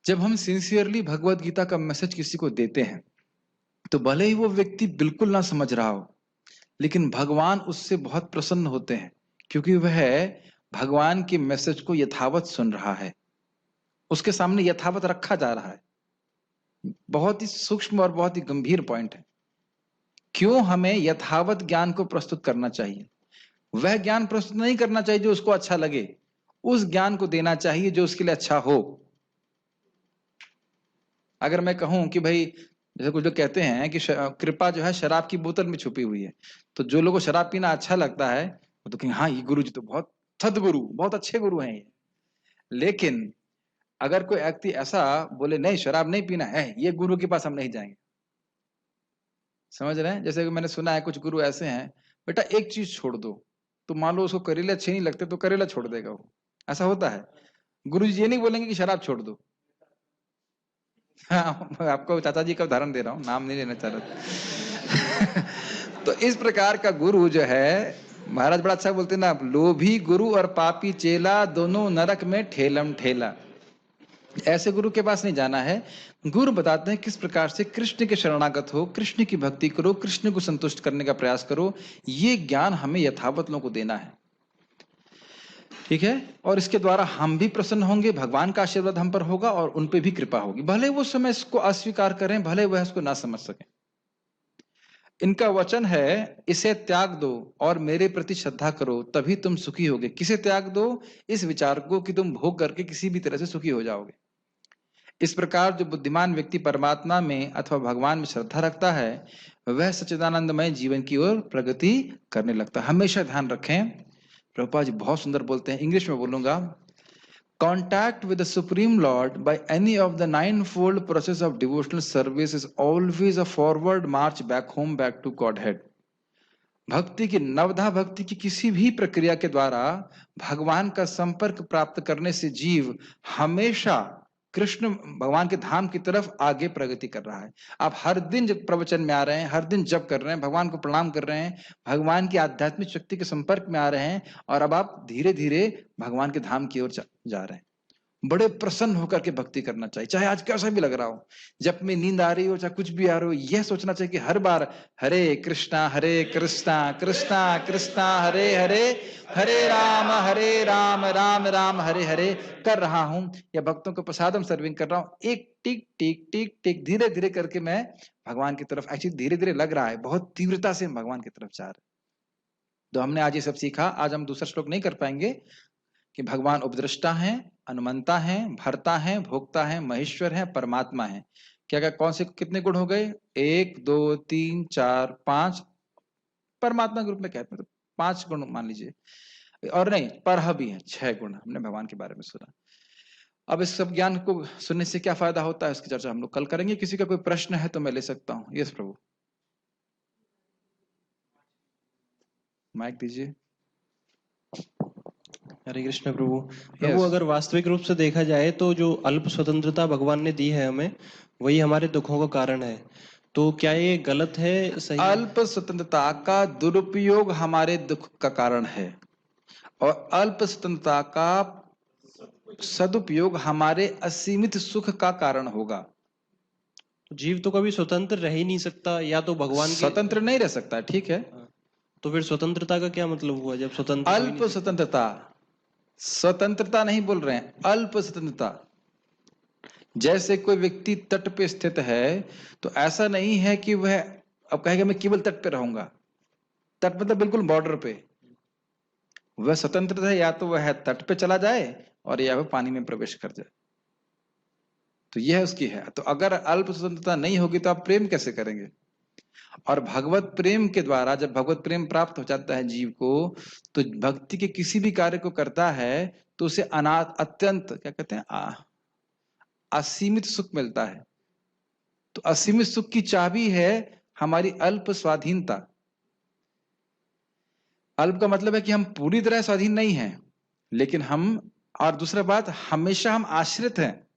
जब हम सिंसियरली भगवत गीता का मैसेज किसी को देते हैं तो भले ही वो व्यक्ति बिल्कुल ना समझ रहा हो, लेकिन भगवान उससे बहुत प्रसन्न होते हैं, क्योंकि वह भगवान के मैसेज को यथावत सुन रहा है, उसके सामने यथावत रखा जा रहा है। बहुत ही सूक्ष्म और बहुत ही गंभीर पॉइंट है। क्यों हमें यथावत ज्ञान को प्रस्तुत करना चाहिए? वह ज्ञान प्रस्तुत नहीं करना चाहिए जो उसको अच्छा लगे, उस ज्ञान को देना चाहिए जो उसके लिए अच्छा हो। अगर मैं कहूं कि भाई, जैसे कुछ लोग कहते हैं कि कृपा जो है शराब की बोतल में छुपी हुई है, तो जो लोगों को शराब पीना अच्छा लगता है वो तो कहेंगे हाँ ये गुरु जी तो बहुत सदगुरु, बहुत अच्छे गुरु हैं ये। लेकिन अगर कोई व्यक्ति ऐसा बोले नहीं शराब नहीं पीना है, ये गुरु के पास हम नहीं जाएंगे। समझ रहे हैं? जैसे कि मैंने सुना है कुछ गुरु ऐसे हैं, बेटा एक चीज छोड़ दो, तो मान लो उसको करेले अच्छे नहीं लगते तो करेला छोड़ देगा वो। ऐसा होता है। गुरु जी ये नहीं बोलेंगे कि शराब छोड़ दो। हाँ, मैं आपको चाचा जी का उदाहरण दे रहा हूँ, नाम नहीं लेना चाह रहा। तो इस प्रकार का गुरु जो है, महाराज बड़ा अच्छा बोलते ना, लोभी गुरु और पापी चेला दोनों नरक में ठेलम ठेला। ऐसे गुरु के पास नहीं जाना है। गुरु बताते हैं किस प्रकार से कृष्ण के शरणागत हो, कृष्ण की भक्ति करो, कृष्ण को संतुष्ट करने का प्रयास करो। ये ज्ञान हमें यथावत लोगों को देना है। ठीक है? और इसके द्वारा हम भी प्रसन्न होंगे, भगवान का आशीर्वाद हम पर होगा और उन पे भी कृपा होगी। भले वो समय इसको अस्वीकार करें, भले वह इसको ना समझ सकें। इनका वचन है, इसे त्याग दो और मेरे प्रति श्रद्धा करो, तभी तुम सुखी होगे। किसे त्याग दो? इस विचार को कि तुम भोग करके किसी भी तरह से सुखी हो जाओगे। इस प्रकार जो बुद्धिमान व्यक्ति परमात्मा में अथवा भगवान में श्रद्धा रखता है, वह सच्चिदानंदमय जीवन की ओर प्रगति करने लगता है। हमेशा ध्यान रखें, प्रभुपाद जी बहुत सुंदर बोलते हैं, इंग्लिश में बोलूंगा, Contact with the Supreme Lord by any of the ninefold process of devotional service is always a forward march back home, back to Godhead. भक्ति की, नवधा भक्ति की किसी भी प्रक्रिया के द्वारा भगवान का संपर्क प्राप्त करने से जीव हमेशा कृष्ण भगवान के धाम की तरफ आगे प्रगति कर रहा है। आप हर दिन जब प्रवचन में आ रहे हैं, हर दिन जप कर रहे हैं, भगवान को प्रणाम कर रहे हैं, भगवान की आध्यात्मिक शक्ति के संपर्क में आ रहे हैं, और अब आप धीरे धीरे भगवान के धाम की ओर जा रहे हैं। बड़े प्रसन्न होकर के भक्ति करना चाहिए, चाहे आज कैसा भी लग रहा हो, जब में नींद आ रही हो चाहे कुछ भी आ रही हो, यह सोचना चाहिए कि हर बार हरे कृष्णा कृष्णा कृष्णा हरे हरे, हरे राम राम राम हरे हरे कर रहा हूं, या भक्तों को प्रसादम सर्विंग कर रहा हूं। एक टिक टिक टिक टिक धीरे धीरे करके मैं भगवान की तरफ, एक्चुअली धीरे धीरे लग रहा है, बहुत तीव्रता से भगवान की तरफ जा रहे। तो हमने आज ये सब सीखा। आज हम दूसरा श्लोक नहीं कर पाएंगे कि भगवान उपद्रष्टा हैं, अनुमंता हैं, भरता हैं, भोक्ता हैं, महेश्वर हैं, परमात्मा हैं। क्या क्या, कौन से कितने गुण हो गए? 1 2 3 4 5 परमात्मा के रूप में कहते हैं, तो 5 गुण मान लीजिए, और नहीं पर भी है 6 गुण हमने भगवान के बारे में सुना। अब इस सब ज्ञान को सुनने से क्या फायदा होता है, इसकी चर्चा हम लोग कल करेंगे। किसी का कोई प्रश्न है तो मैं ले सकता हूँ। यस प्रभु, माइक दीजिए। हरे कृष्ण प्रभु। प्रभु, अगर वास्तविक रूप से देखा जाए तो जो अल्प स्वतंत्रता भगवान ने दी है हमें, वही हमारे दुखों का कारण है। तो क्या ये गलत है, सही? अल्प स्वतंत्रता का दुरुपयोग हमारे दुख का कारण है, और अल्प स्वतंत्रता का सदुपयोग हमारे असीमित सुख का कारण होगा। जीव तो कभी स्वतंत्र रह ही नहीं सकता, या तो भगवान स्वतंत्र नहीं रह सकता, ठीक है, तो फिर स्वतंत्रता का क्या मतलब हुआ जब स्वतंत्र हो ही अल्प नहीं सकते? स्वतंत्रता, स्वतंत्रता नहीं बोल रहे हैं, अल्प स्वतंत्रता। जैसे कोई व्यक्ति तट पे स्थित है तो ऐसा नहीं है कि वह अब कहेगा मैं केवल तट पे रहूंगा। तट मतलब बिल्कुल बॉर्डर पे। वह स्वतंत्र है, या तो वह तट पे चला जाए और या वह पानी में प्रवेश कर जाए। तो यह उसकी है। तो अगर अल्प स्वतंत्रता नहीं होगी तो आप प्रेम कैसे करेंगे? और भगवत प्रेम के द्वारा जब भगवत प्रेम प्राप्त हो जाता है जीव को, तो भक्ति के किसी भी कार्य को करता है तो उसे अनाथ अत्यंत क्या कहते हैं असीमित सुख मिलता है। तो असीमित सुख की चाबी है हमारी अल्प स्वाधीनता। अल्प का मतलब है कि हम पूरी तरह स्वाधीन नहीं हैं, लेकिन हम, और दूसरा बात, हमेशा हम आश्रित हैं,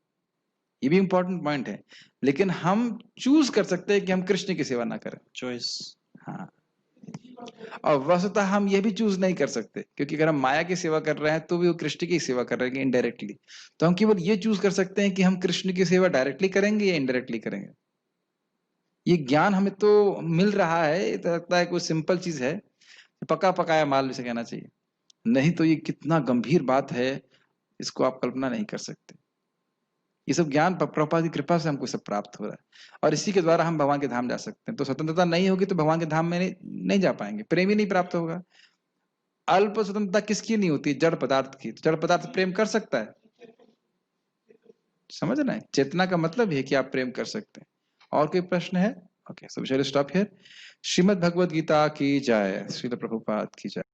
ये भी इंपॉर्टेंट पॉइंट है। लेकिन हम चूज कर सकते हैं कि हम कृष्ण की सेवा ना करें। चॉइस। हाँ, और वस्तुतः हम ये भी चूज नहीं कर सकते, क्योंकि अगर हम माया की सेवा कर रहे हैं तो भी वो कृष्ण की सेवा कर रहे हैं इनडायरेक्टली। तो हम केवल ये चूज कर सकते हैं कि हम कृष्ण की सेवा डायरेक्टली करेंगे या इनडायरेक्टली करेंगे। ये ज्ञान हमें तो मिल रहा है, तो लगता है कोई सिंपल चीज है, पका पकाया माल जिसे कहना चाहिए। नहीं तो ये कितना गंभीर बात है, इसको आप कल्पना नहीं कर सकते। ये सब ज्ञान प्रभुपाद की कृपा से हमको सब प्राप्त हो रहा है, और इसी के द्वारा हम भगवान के धाम जा सकते हैं। तो स्वतंत्रता नहीं होगी तो भगवान के धाम में नहीं जा पाएंगे, प्रेम ही नहीं प्राप्त होगा। अल्प स्वतंत्रता किसकी नहीं होती? जड़ पदार्थ की। जड़ पदार्थ प्रेम कर सकता है, समझ रहे हैं? चेतना का मतलब है कि आप प्रेम कर सकते हैं। और कोई प्रश्न है? Okay, so we shall stop here. Shrimad Bhagavad Gita की जय, श्रील प्रभुपाद की जय।